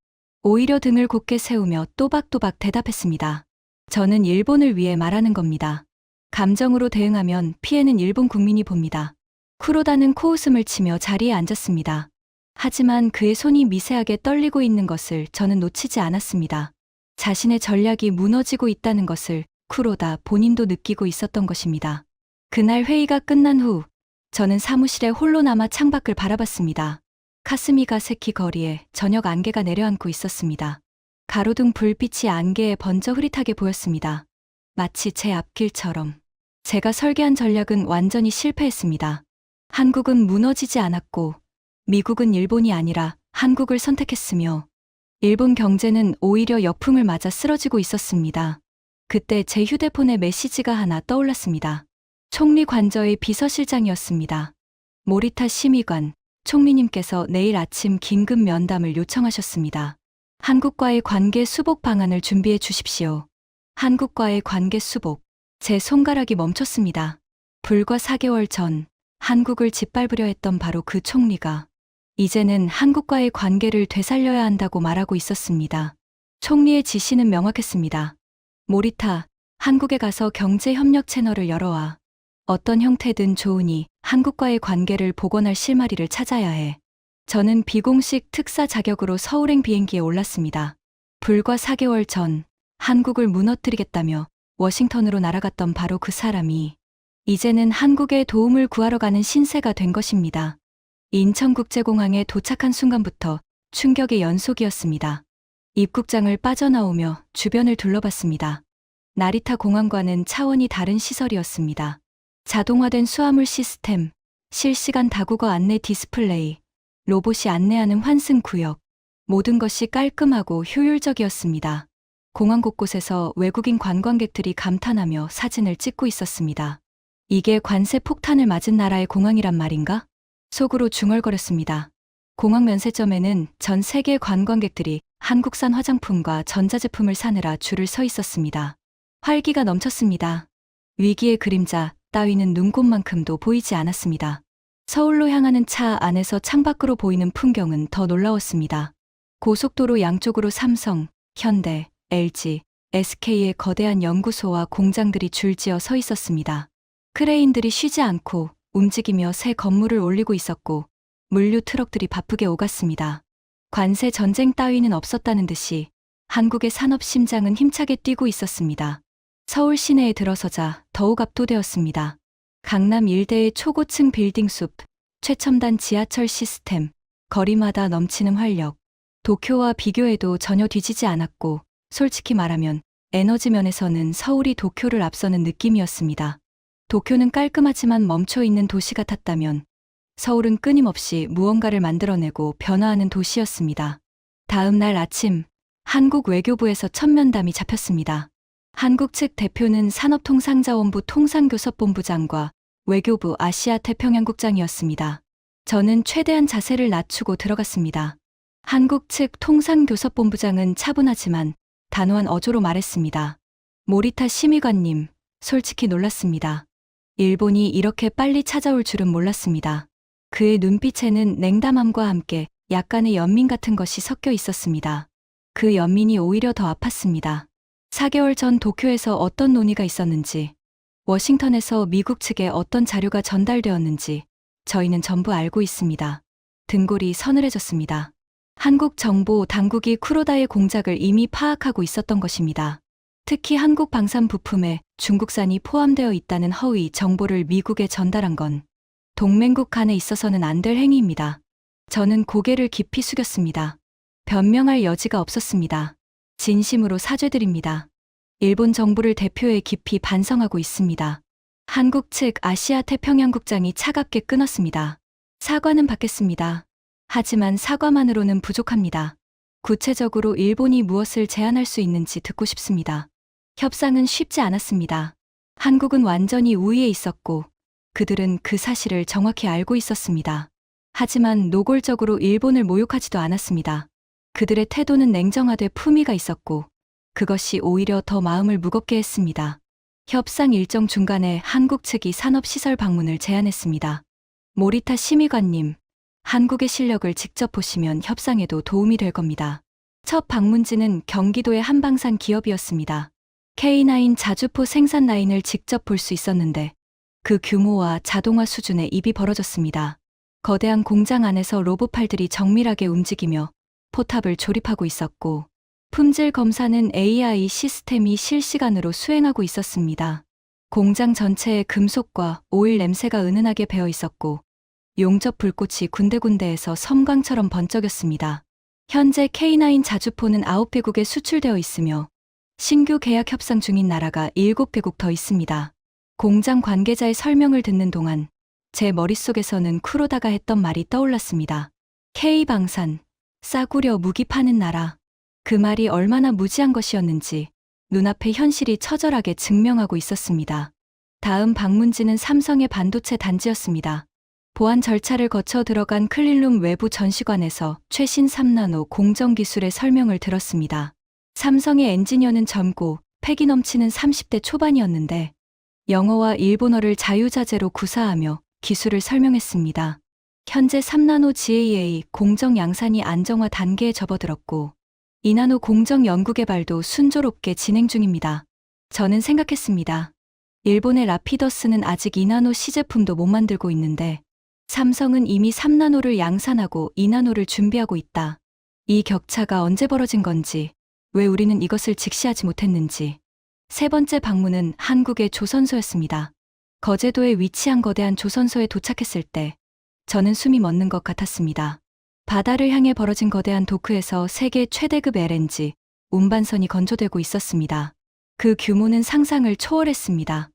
오히려 등을 곧게 세우며 또박또박 대답했습니다. 저는 일본을 위해 말하는 겁니다. 감정으로 대응하면 피해는 일본 국민이 봅니다. 쿠로다는 코웃음을 치며 자리에 앉았습니다. 하지만 그의 손이 미세하게 떨리고 있는 것을 저는 놓치지 않았습니다. 자신의 전략이 무너지고 있다는 것을 쿠로다 본인도 느끼고 있었던 것입니다. 그날 회의가 끝난 후 저는 사무실에 홀로 남아 창밖을 바라봤습니다. 카스미가세키 거리에 저녁 안개가 내려앉고 있었습니다. 가로등 불빛이 안개에 번져 흐릿하게 보였습니다. 마치 제 앞길처럼. 제가 설계한 전략은 완전히 실패했습니다. 한국은 무너지지 않았고 미국은 일본이 아니라 한국을 선택했으며 일본 경제는 오히려 역풍을 맞아 쓰러지고 있었습니다. 그때 제 휴대폰에 메시지가 하나 떠올랐습니다. 총리 관저의 비서실장이었습니다. 모리타 심의관, 총리님께서 내일 아침 긴급 면담을 요청하셨습니다. 한국과의 관계 수복 방안을 준비해 주십시오. 한국과의 관계 수복. 제 손가락이 멈췄습니다. 불과 4개월 전 한국을 짓밟으려 했던 바로 그 총리가 이제는 한국과의 관계를 되살려야 한다고 말하고 있었습니다. 총리의 지시는 명확했습니다. 모리타, 한국에 가서 경제협력 채널을 열어와. 어떤 형태든 좋으니 한국과의 관계를 복원할 실마리를 찾아야 해. 저는 비공식 특사 자격으로 서울행 비행기에 올랐습니다. 불과 4개월 전 한국을 무너뜨리겠다며 워싱턴으로 날아갔던 바로 그 사람이 이제는 한국에 도움을 구하러 가는 신세가 된 것입니다. 인천국제공항에 도착한 순간부터 충격의 연속이었습니다. 입국장을 빠져나오며 주변을 둘러봤습니다. 나리타 공항과는 차원이 다른 시설이었습니다. 자동화된 수화물 시스템, 실시간 다국어 안내 디스플레이, 로봇이 안내하는 환승 구역, 모든 것이 깔끔하고 효율적이었습니다. 공항 곳곳에서 외국인 관광객들이 감탄하며 사진을 찍고 있었습니다. 이게 관세 폭탄을 맞은 나라의 공항이란 말인가? 속으로 중얼거렸습니다. 공항 면세점에는 전 세계 관광객들이 한국산 화장품과 전자제품을 사느라 줄을 서 있었습니다. 활기가 넘쳤습니다. 위기의 그림자 따위는 눈곱만큼도 보이지 않았습니다. 서울로 향하는 차 안에서 창밖으로 보이는 풍경은 더 놀라웠습니다. 고속도로 양쪽으로 삼성, 현대, LG, SK의 거대한 연구소와 공장들이 줄지어 서 있었습니다. 크레인들이 쉬지 않고 움직이며 새 건물을 올리고 있었고 물류 트럭들이 바쁘게 오갔습니다. 관세 전쟁 따위는 없었다는 듯이 한국의 산업 심장은 힘차게 뛰고 있었습니다. 서울 시내에 들어서자 더욱 압도되었습니다. 강남 일대의 초고층 빌딩 숲, 최첨단 지하철 시스템, 거리마다 넘치는 활력. 도쿄와 비교해도 전혀 뒤지지 않았고 솔직히 말하면 에너지 면에서는 서울이 도쿄를 앞서는 느낌이었습니다. 도쿄는 깔끔하지만 멈춰있는 도시 같았다면 서울은 끊임없이 무언가를 만들어내고 변화하는 도시였습니다. 다음 날 아침 한국 외교부에서 첫 면담이 잡혔습니다. 한국 측 대표는 산업통상자원부 통상교섭본부장과 외교부 아시아 태평양국장이었습니다. 저는 최대한 자세를 낮추고 들어갔습니다. 한국 측 통상교섭본부장은 차분하지만 단호한 어조로 말했습니다. 모리타 심의관님, 솔직히 놀랐습니다. 일본이 이렇게 빨리 찾아올 줄은 몰랐습니다. 그의 눈빛에는 냉담함과 함께 약간의 연민 같은 것이 섞여 있었습니다. 그 연민이 오히려 더 아팠습니다. 4개월 전 도쿄에서 어떤 논의가 있었는지, 워싱턴에서 미국 측에 어떤 자료가 전달되었는지 저희는 전부 알고 있습니다. 등골이 서늘해졌습니다. 한국 정보 당국이 쿠로다의 공작을 이미 파악하고 있었던 것입니다. 특히 한국 방산 부품에 중국산이 포함되어 있다는 허위 정보를 미국에 전달한 건 동맹국 간에 있어서는 안 될 행위입니다. 저는 고개를 깊이 숙였습니다. 변명할 여지가 없었습니다. 진심으로 사죄드립니다. 일본 정부를 대표해 깊이 반성하고 있습니다. 한국 측 아시아 태평양국장이 차갑게 끊었습니다. 사과는 받겠습니다. 하지만 사과만으로는 부족합니다. 구체적으로 일본이 무엇을 제안할 수 있는지 듣고 싶습니다. 협상은 쉽지 않았습니다. 한국은 완전히 우위에 있었고 그들은 그 사실을 정확히 알고 있었습니다. 하지만 노골적으로 일본을 모욕하지도 않았습니다. 그들의 태도는 냉정하되 품위가 있었고 그것이 오히려 더 마음을 무겁게 했습니다. 협상 일정 중간에 한국 측이 산업시설 방문을 제안했습니다. 모리타 심의관님, 한국의 실력을 직접 보시면 협상에도 도움이 될 겁니다. 첫 방문지는 경기도의 한방산 기업이었습니다. K9 자주포 생산 라인을 직접 볼 수 있었는데 그 규모와 자동화 수준에 입이 벌어졌습니다. 거대한 공장 안에서 로봇팔들이 정밀하게 움직이며 포탑을 조립하고 있었고 품질 검사는 AI 시스템이 실시간으로 수행하고 있었습니다. 공장 전체에 금속과 오일 냄새가 은은하게 배어 있었고 용접 불꽃이 군데군데에서 섬광처럼 번쩍였습니다. 현재 K9 자주포는 9개국에 수출되어 있으며 신규 계약 협상 중인 나라가 7개국 더 있습니다. 공장 관계자의 설명을 듣는 동안 제 머릿속에서는 쿠로다가 했던 말이 떠올랐습니다. K방산, 싸구려 무기 파는 나라. 그 말이 얼마나 무지한 것이었는지 눈앞에 현실이 처절하게 증명하고 있었습니다. 다음 방문지는 삼성의 반도체 단지였습니다. 보안 절차를 거쳐 들어간 클린룸 외부 전시관에서 최신 3나노 공정 기술의 설명을 들었습니다. 삼성의 엔지니어는 젊고 패기 넘치는 30대 초반이었는데 영어와 일본어를 자유자재로 구사하며 기술을 설명했습니다. 현재 3나노 GAA 공정 양산이 안정화 단계에 접어들었고 2나노 공정 연구개발도 순조롭게 진행 중입니다. 저는 생각했습니다. 일본의 라피더스는 아직 2나노 시제품도 못 만들고 있는데 삼성은 이미 3나노를 양산하고 2나노를 준비하고 있다. 이 격차가 언제 벌어진 건지, 왜 우리는 이것을 직시하지 못했는지. 세 번째 방문은 한국의 조선소였습니다. 거제도에 위치한 거대한 조선소에 도착했을 때 저는 숨이 멎는 것 같았습니다. 바다를 향해 벌어진 거대한 도크에서 세계 최대급 LNG, 운반선이 건조되고 있었습니다. 그 규모는 상상을 초월했습니다.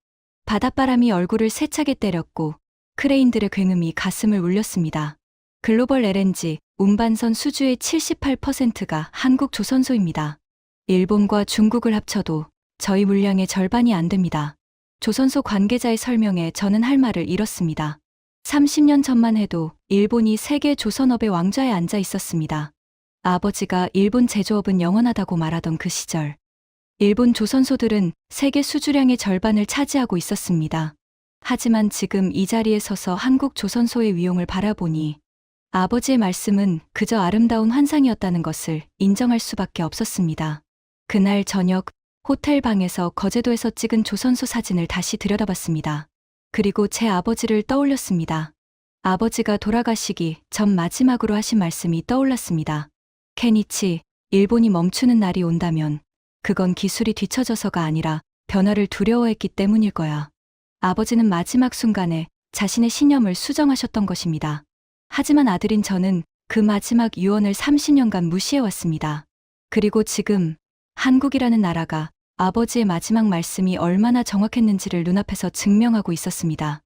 바닷바람이 얼굴을 세차게 때렸고 크레인들의 굉음이 가슴을 울렸습니다. 글로벌 LNG, 운반선 수주의 78%가 한국 조선소입니다. 일본과 중국을 합쳐도 저희 물량의 절반이 안 됩니다. 조선소 관계자의 설명에 저는 할 말을 잃었습니다. 30년 전만 해도 일본이 세계 조선업의 왕좌에 앉아 있었습니다. 아버지가 일본 제조업은 영원하다고 말하던 그 시절. 일본 조선소들은 세계 수주량의 절반을 차지하고 있었습니다. 하지만 지금 이 자리에 서서 한국 조선소의 위용을 바라보니 아버지의 말씀은 그저 아름다운 환상이었다는 것을 인정할 수밖에 없었습니다. 그날 저녁 호텔 방에서 거제도에서 찍은 조선소 사진을 다시 들여다봤습니다. 그리고 제 아버지를 떠올렸습니다. 아버지가 돌아가시기 전 마지막으로 하신 말씀이 떠올랐습니다. 케니치, 일본이 멈추는 날이 온다면 그건 기술이 뒤처져서가 아니라 변화를 두려워했기 때문일 거야. 아버지는 마지막 순간에 자신의 신념을 수정하셨던 것입니다. 하지만 아들인 저는 그 마지막 유언을 30년간 무시해왔습니다. 그리고 지금 한국이라는 나라가 아버지의 마지막 말씀이 얼마나 정확했는지를 눈앞에서 증명하고 있었습니다.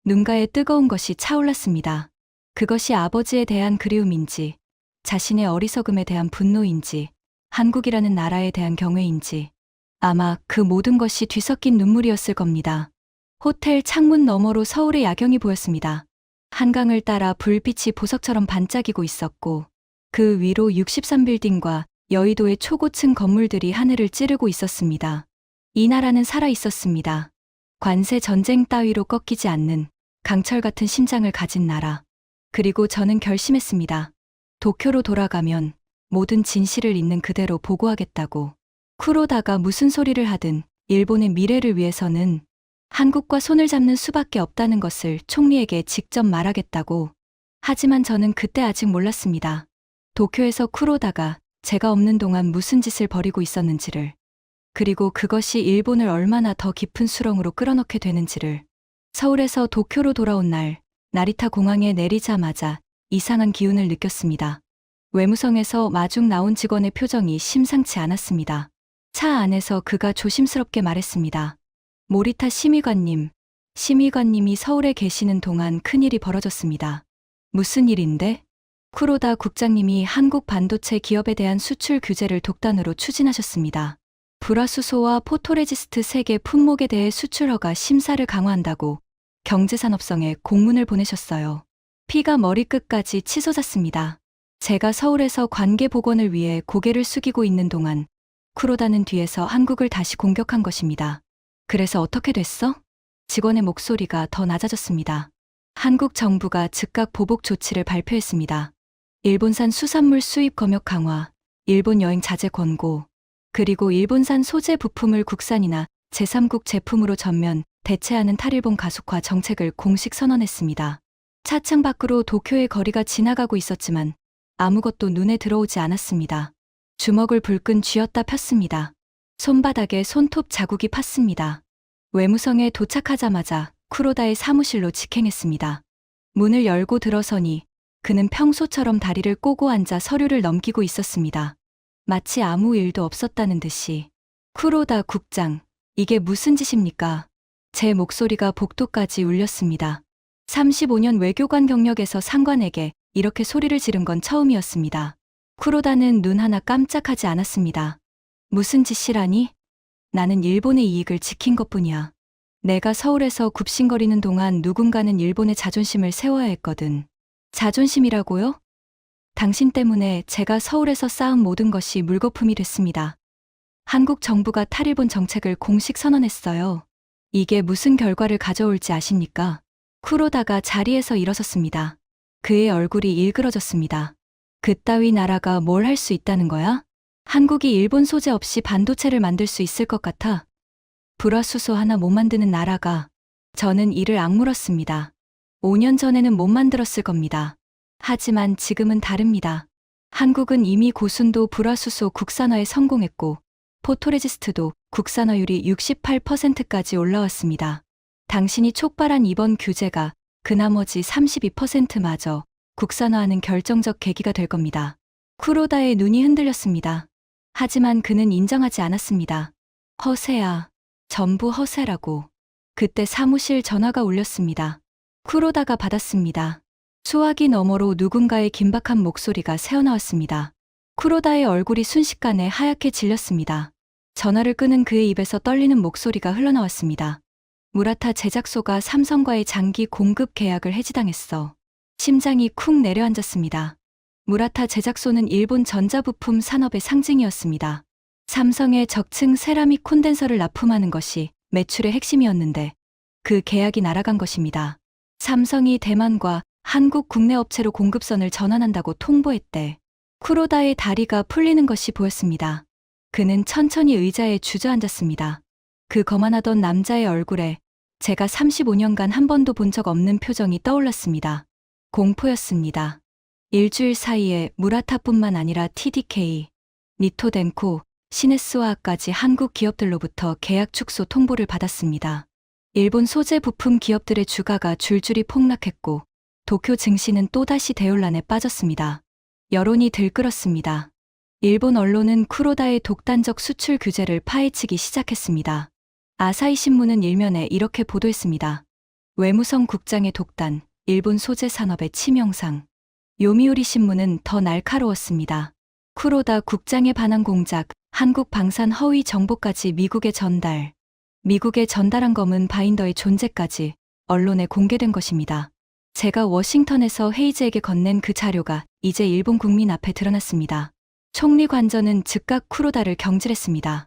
눈가에 뜨거운 것이 차올랐습니다. 그것이 아버지에 대한 그리움인지, 자신의 어리석음에 대한 분노인지, 한국이라는 나라에 대한 경외인지, 아마 그 모든 것이 뒤섞인 눈물이었을 겁니다. 호텔 창문 너머로 서울의 야경이 보였습니다. 한강을 따라 불빛이 보석처럼 반짝이고 있었고, 그 위로 63빌딩과 여의도의 초고층 건물들이 하늘을 찌르고 있었습니다. 이 나라는 살아 있었습니다. 관세 전쟁 따위로 꺾이지 않는 강철 같은 심장을 가진 나라. 그리고 저는 결심했습니다. 도쿄로 돌아가면 모든 진실을 있는 그대로 보고하겠다고. 쿠로다가 무슨 소리를 하든 일본의 미래를 위해서는 한국과 손을 잡는 수밖에 없다는 것을 총리에게 직접 말하겠다고. 하지만 저는 그때 아직 몰랐습니다. 도쿄에서 쿠로다가 제가 없는 동안 무슨 짓을 벌이고 있었는지를, 그리고 그것이 일본을 얼마나 더 깊은 수렁으로 끌어넣게 되는지를. 서울에서 도쿄로 돌아온 날, 나리타 공항에 내리자마자 이상한 기운을 느꼈습니다. 외무성에서 마중 나온 직원의 표정이 심상치 않았습니다. 차 안에서 그가 조심스럽게 말했습니다. 모리타 심의관님, 심의관님이 서울에 계시는 동안 큰일이 벌어졌습니다. 무슨 일인데? 쿠로다 국장님이 한국 반도체 기업에 대한 수출 규제를 독단으로 추진하셨습니다. 불화수소와 포토레지스트 3개 품목에 대해 수출 허가 심사를 강화한다고 경제산업성에 공문을 보내셨어요. 피가 머리끝까지 치솟았습니다. 제가 서울에서 관계 복원을 위해 고개를 숙이고 있는 동안 쿠로다는 뒤에서 한국을 다시 공격한 것입니다. 그래서 어떻게 됐어? 직원의 목소리가 더 낮아졌습니다. 한국 정부가 즉각 보복 조치를 발표했습니다. 일본산 수산물 수입 검역 강화, 일본 여행 자제 권고, 그리고 일본산 소재 부품을 국산이나 제3국 제품으로 전면 대체하는 탈일본 가속화 정책을 공식 선언했습니다. 차창 밖으로 도쿄의 거리가 지나가고 있었지만 아무것도 눈에 들어오지 않았습니다. 주먹을 불끈 쥐었다 폈습니다. 손바닥에 손톱 자국이 팠습니다. 외무성에 도착하자마자 쿠로다의 사무실로 직행했습니다. 문을 열고 들어서니 그는 평소처럼 다리를 꼬고 앉아 서류를 넘기고 있었습니다. 마치 아무 일도 없었다는 듯이. 쿠로다 국장, 이게 무슨 짓입니까? 제 목소리가 복도까지 울렸습니다. 35년 외교관 경력에서 상관에게 이렇게 소리를 지른 건 처음이었습니다. 쿠로다는 눈 하나 깜짝하지 않았습니다. 무슨 짓이라니? 나는 일본의 이익을 지킨 것뿐이야. 내가 서울에서 굽신거리는 동안 누군가는 일본의 자존심을 세워야 했거든. 자존심이라고요? 당신 때문에 제가 서울에서 쌓은 모든 것이 물거품이 됐습니다. 한국 정부가 탈일본 정책을 공식 선언했어요. 이게 무슨 결과를 가져올지 아십니까? 쿠로다가 자리에서 일어섰습니다. 그의 얼굴이 일그러졌습니다. 그따위 나라가 뭘 할 수 있다는 거야? 한국이 일본 소재 없이 반도체를 만들 수 있을 것 같아? 불화수소 하나 못 만드는 나라가. 저는 이를 악물었습니다. 5년 전에는 못 만들었을 겁니다. 하지만 지금은 다릅니다. 한국은 이미 고순도 불화수소 국산화에 성공했고 포토레지스트도 국산화율이 68%까지 올라왔습니다. 당신이 촉발한 이번 규제가 그 나머지 32%마저 국산화하는 결정적 계기가 될 겁니다. 쿠로다의 눈이 흔들렸습니다. 하지만 그는 인정하지 않았습니다. 허세야. 전부 허세라고. 그때 사무실 전화가 울렸습니다. 쿠로다가 받았습니다. 수화기 너머로 누군가의 긴박한 목소리가 새어나왔습니다. 쿠로다의 얼굴이 순식간에 하얗게 질렸습니다. 전화를 끄는 그의 입에서 떨리는 목소리가 흘러나왔습니다. 무라타 제작소가 삼성과의 장기 공급 계약을 해지당했어. 심장이 쿵 내려앉았습니다. 무라타 제작소는 일본 전자부품 산업의 상징이었습니다. 삼성의 적층 세라믹 콘덴서를 납품하는 것이 매출의 핵심이었는데 그 계약이 날아간 것입니다. 삼성이 대만과 한국 국내 업체로 공급선을 전환한다고 통보했대. 쿠로다의 다리가 풀리는 것이 보였습니다. 그는 천천히 의자에 주저앉았습니다. 그 거만하던 남자의 얼굴에 제가 35년간 한 번도 본 적 없는 표정이 떠올랐습니다. 공포였습니다. 일주일 사이에 무라타뿐만 아니라 TDK, 니토덴코, 시네스와까지 한국 기업들로부터 계약 축소 통보를 받았습니다. 일본 소재 부품 기업들의 주가가 줄줄이 폭락했고 도쿄 증시는 또다시 대혼란에 빠졌습니다. 여론이 들끓었습니다. 일본 언론은 쿠로다의 독단적 수출 규제를 파헤치기 시작했습니다. 아사히 신문은 일면에 이렇게 보도했습니다. 외무성 국장의 독단, 일본 소재 산업의 치명상. 요미우리 신문은 더 날카로웠습니다. 쿠로다 국장의 반환 공작, 한국 방산 허위 정보까지 미국에 전달. 미국에 전달한 검은 바인더의 존재까지 언론에 공개된 것입니다. 제가 워싱턴에서 헤이즈에게 건넨 그 자료가 이제 일본 국민 앞에 드러났습니다. 총리 관저는 즉각 쿠로다를 경질했습니다.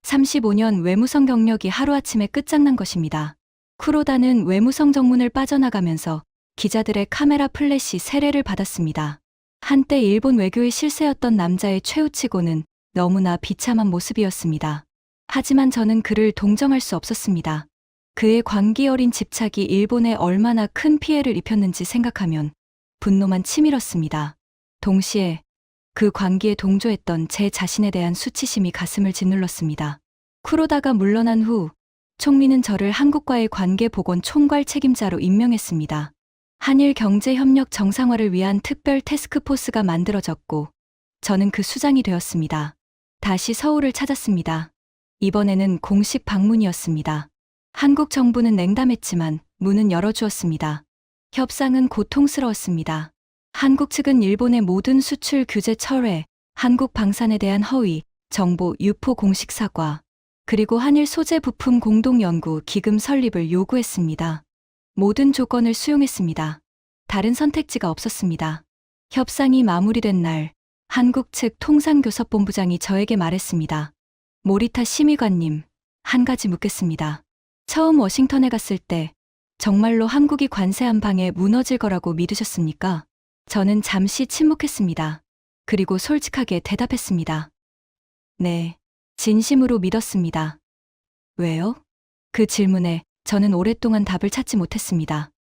35년 외무성 경력이 하루아침에 끝장난 것입니다. 쿠로다는 외무성 정문을 빠져나가면서 기자들의 카메라 플래시 세례를 받았습니다. 한때 일본 외교의 실세였던 남자의 최후치고는 너무나 비참한 모습이었습니다. 하지만 저는 그를 동정할 수 없었습니다. 그의 광기 어린 집착이 일본에 얼마나 큰 피해를 입혔는지 생각하면 분노만 치밀었습니다. 동시에 그 광기에 동조했던 제 자신에 대한 수치심이 가슴을 짓눌렀습니다. 쿠로다가 물러난 후 총리는 저를 한국과의 관계 복원 총괄 책임자로 임명했습니다. 한일 경제협력 정상화를 위한 특별 태스크포스가 만들어졌고 저는 그 수장이 되었습니다. 다시 서울을 찾았습니다. 이번에는 공식 방문이었습니다. 한국 정부는 냉담했지만 문은 열어주었습니다. 협상은 고통스러웠습니다. 한국 측은 일본의 모든 수출 규제 철회, 한국 방산에 대한 허위, 정보 유포 공식 사과, 그리고 한일 소재 부품 공동연구 기금 설립을 요구했습니다. 모든 조건을 수용했습니다. 다른 선택지가 없었습니다. 협상이 마무리된 날, 한국 측 통상교섭본부장이 저에게 말했습니다. 모리타 심의관님, 한 가지 묻겠습니다. 처음 워싱턴에 갔을 때 정말로 한국이 관세 한 방에 무너질 거라고 믿으셨습니까? 저는 잠시 침묵했습니다. 그리고 솔직하게 대답했습니다. 네, 진심으로 믿었습니다. 왜요? 그 질문에 저는 오랫동안 답을 찾지 못했습니다.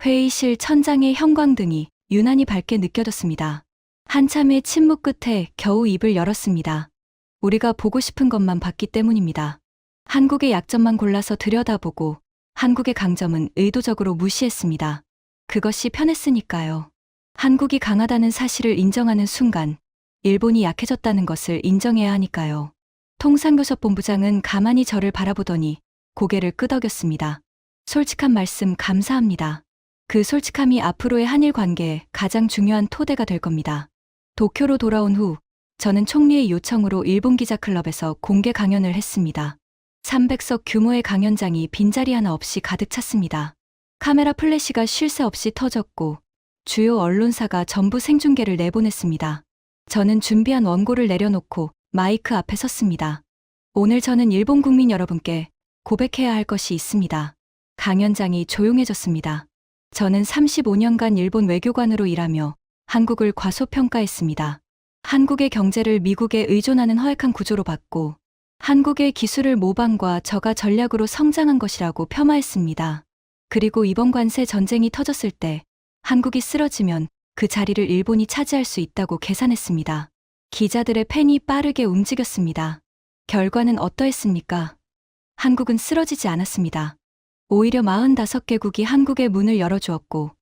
회의실 천장의 형광등이 유난히 밝게 느껴졌습니다. 한참의 침묵 끝에 겨우 입을 열었습니다. 우리가 보고 싶은 것만 봤기 때문입니다. 한국의 약점만 골라서 들여다보고 한국의 강점은 의도적으로 무시했습니다. 그것이 편했으니까요. 한국이 강하다는 사실을 인정하는 순간 일본이 약해졌다는 것을 인정해야 하니까요. 통상교섭본부장은 가만히 저를 바라보더니 고개를 끄덕였습니다. 솔직한 말씀 감사합니다. 그 솔직함이 앞으로의 한일 관계에 가장 중요한 토대가 될 겁니다. 도쿄로 돌아온 후 저는 총리의 요청으로 일본 기자클럽에서 공개 강연을 했습니다. 300석 규모의 강연장이 빈자리 하나 없이 가득 찼습니다. 카메라 플래시가 쉴 새 없이 터졌고 주요 언론사가 전부 생중계를 내보냈습니다. 저는 준비한 원고를 내려놓고 마이크 앞에 섰습니다. 오늘 저는 일본 국민 여러분께 고백해야 할 것이 있습니다. 강연장이 조용해졌습니다. 저는 35년간 일본 외교관으로 일하며 한국을 과소평가했습니다. 한국의 경제를 미국에 의존하는 허약한 구조로 봤고 한국의 기술을 모방과 저가 전략으로 성장한 것이라고 폄하했습니다. 그리고 이번 관세 전쟁이 터졌을 때 한국이 쓰러지면 그 자리를 일본이 차지할 수 있다고 계산했습니다. 기자들의 펜이 빠르게 움직였습니다. 결과는 어떠했습니까? 한국은 쓰러지지 않았습니다. 오히려 45개국이 한국의 문을 열어주었고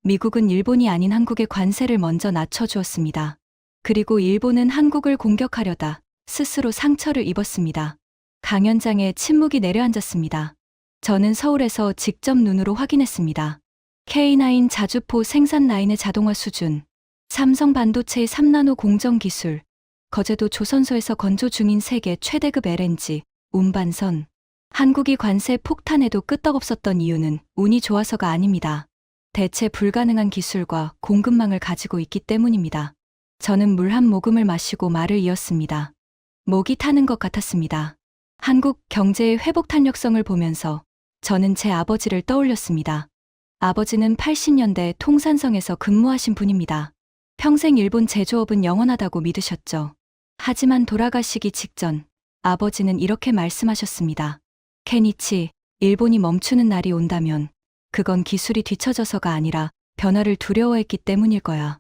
미국은 일본이 아닌 한국의 관세를 먼저 낮춰주었습니다. 그리고 일본은 한국을 공격하려다 스스로 상처를 입었습니다. 강연장에 침묵이 내려앉았습니다. 저는 서울에서 직접 눈으로 확인했습니다. K9 자주포 생산 라인의 자동화 수준, 삼성 반도체의 3나노 공정 기술, 거제도 조선소에서 건조 중인 세계 최대급 LNG, 운반선. 한국이 관세 폭탄에도 끄떡없었던 이유는 운이 좋아서가 아닙니다. 대체 불가능한 기술과 공급망을 가지고 있기 때문입니다. 저는 물 한 모금을 마시고 말을 이었습니다. 목이 타는 것 같았습니다. 한국 경제의 회복 탄력성을 보면서 저는 제 아버지를 떠올렸습니다. 아버지는 80년대 통산성에서 근무하신 분입니다. 평생 일본 제조업은 영원하다고 믿으셨죠. 하지만 돌아가시기 직전 아버지는 이렇게 말씀하셨습니다. 케니치, 일본이 멈추는 날이 온다면 그건 기술이 뒤처져서가 아니라 변화를 두려워했기 때문일 거야.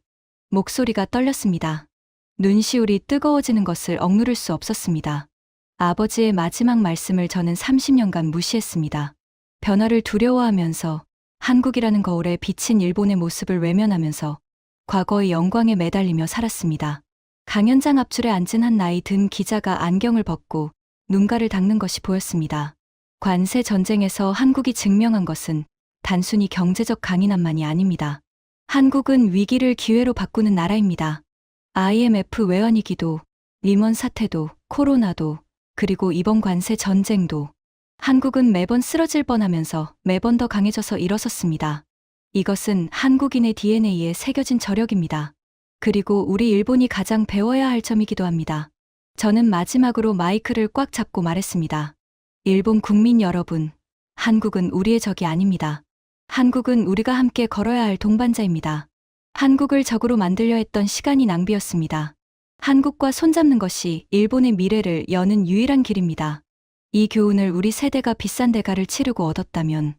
목소리가 떨렸습니다. 눈시울이 뜨거워지는 것을 억누를 수 없었습니다. 아버지의 마지막 말씀을 저는 30년간 무시했습니다. 변화를 두려워하면서 한국이라는 거울에 비친 일본의 모습을 외면하면서 과거의 영광에 매달리며 살았습니다. 강연장 앞줄에 앉은 한 나이 든 기자가 안경을 벗고 눈가를 닦는 것이 보였습니다. 관세 전쟁에서 한국이 증명한 것은 단순히 경제적 강인함만이 아닙니다. 한국은 위기를 기회로 바꾸는 나라입니다. IMF 외환위기도, 리먼 사태도, 코로나도, 그리고 이번 관세 전쟁도 한국은 매번 쓰러질 뻔하면서 매번 더 강해져서 일어섰습니다. 이것은 한국인의 DNA에 새겨진 저력입니다. 그리고 우리 일본이 가장 배워야 할 점이기도 합니다. 저는 마지막으로 마이크를 꽉 잡고 말했습니다. 일본 국민 여러분, 한국은 우리의 적이 아닙니다. 한국은 우리가 함께 걸어야 할 동반자입니다. 한국을 적으로 만들려 했던 시간이 낭비였습니다. 한국과 손잡는 것이 일본의 미래를 여는 유일한 길입니다. 이 교훈을 우리 세대가 비싼 대가를 치르고 얻었다면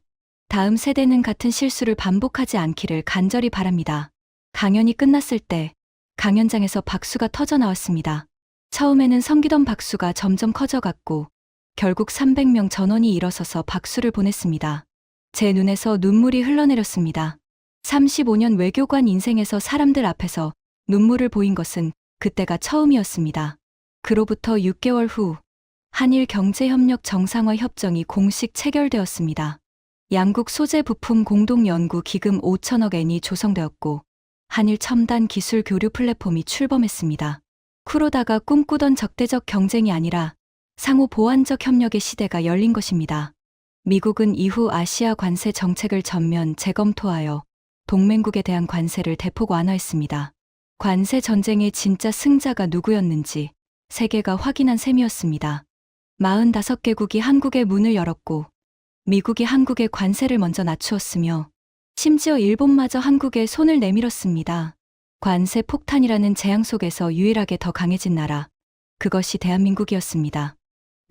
다음 세대는 같은 실수를 반복하지 않기를 간절히 바랍니다. 강연이 끝났을 때 강연장에서 박수가 터져 나왔습니다. 처음에는 성기던 박수가 점점 커져갔고 결국 300명 전원이 일어서서 박수를 보냈습니다. 제 눈에서 눈물이 흘러내렸습니다. 35년 외교관 인생에서 사람들 앞에서 눈물을 보인 것은 그때가 처음이었습니다. 그로부터 6개월 후 한일 경제협력 정상화 협정이 공식 체결되었습니다. 양국 소재 부품 공동 연구 기금 5천억 엔이 조성되었고 한일 첨단 기술 교류 플랫폼이 출범했습니다. 쿠로다가 꿈꾸던 적대적 경쟁이 아니라 상호 보완적 협력의 시대가 열린 것입니다. 미국은 이후 아시아 관세 정책을 전면 재검토하여 동맹국에 대한 관세를 대폭 완화했습니다. 관세 전쟁의 진짜 승자가 누구였는지 세계가 확인한 셈이었습니다. 45개국이 한국의 문을 열었고 미국이 한국의 관세를 먼저 낮추었으며 심지어 일본마저 한국에 손을 내밀었습니다. 관세 폭탄이라는 재앙 속에서 유일하게 더 강해진 나라, 그것이 대한민국이었습니다.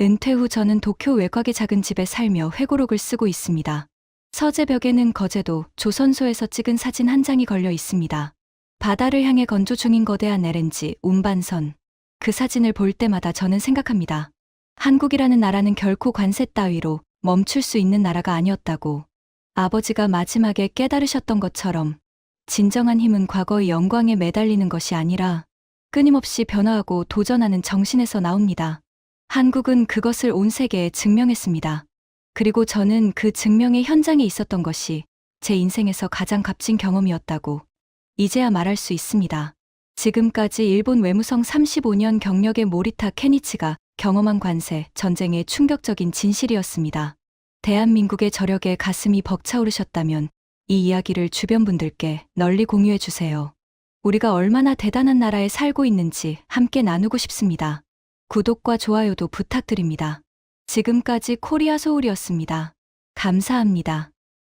은퇴 후 저는 도쿄 외곽의 작은 집에 살며 회고록을 쓰고 있습니다. 서재벽에는 거제도 조선소에서 찍은 사진 한 장이 걸려 있습니다. 바다를 향해 건조 중인 거대한 LNG 운반선. 그 사진을 볼 때마다 저는 생각합니다. 한국이라는 나라는 결코 관세 따위로 멈출 수 있는 나라가 아니었다고. 아버지가 마지막에 깨달으셨던 것처럼 진정한 힘은 과거의 영광에 매달리는 것이 아니라 끊임없이 변화하고 도전하는 정신에서 나옵니다. 한국은 그것을 온 세계에 증명했습니다. 그리고 저는 그 증명의 현장에 있었던 것이 제 인생에서 가장 값진 경험이었다고 이제야 말할 수 있습니다. 지금까지 일본 외무성 35년 경력의 모리타 케니치가 경험한 관세 전쟁의 충격적인 진실이었습니다. 대한민국의 저력에 가슴이 벅차오르셨다면 이 이야기를 주변 분들께 널리 공유해 주세요. 우리가 얼마나 대단한 나라에 살고 있는지 함께 나누고 싶습니다. 구독과 좋아요도 부탁드립니다. 지금까지 코리아 소울이었습니다. 감사합니다.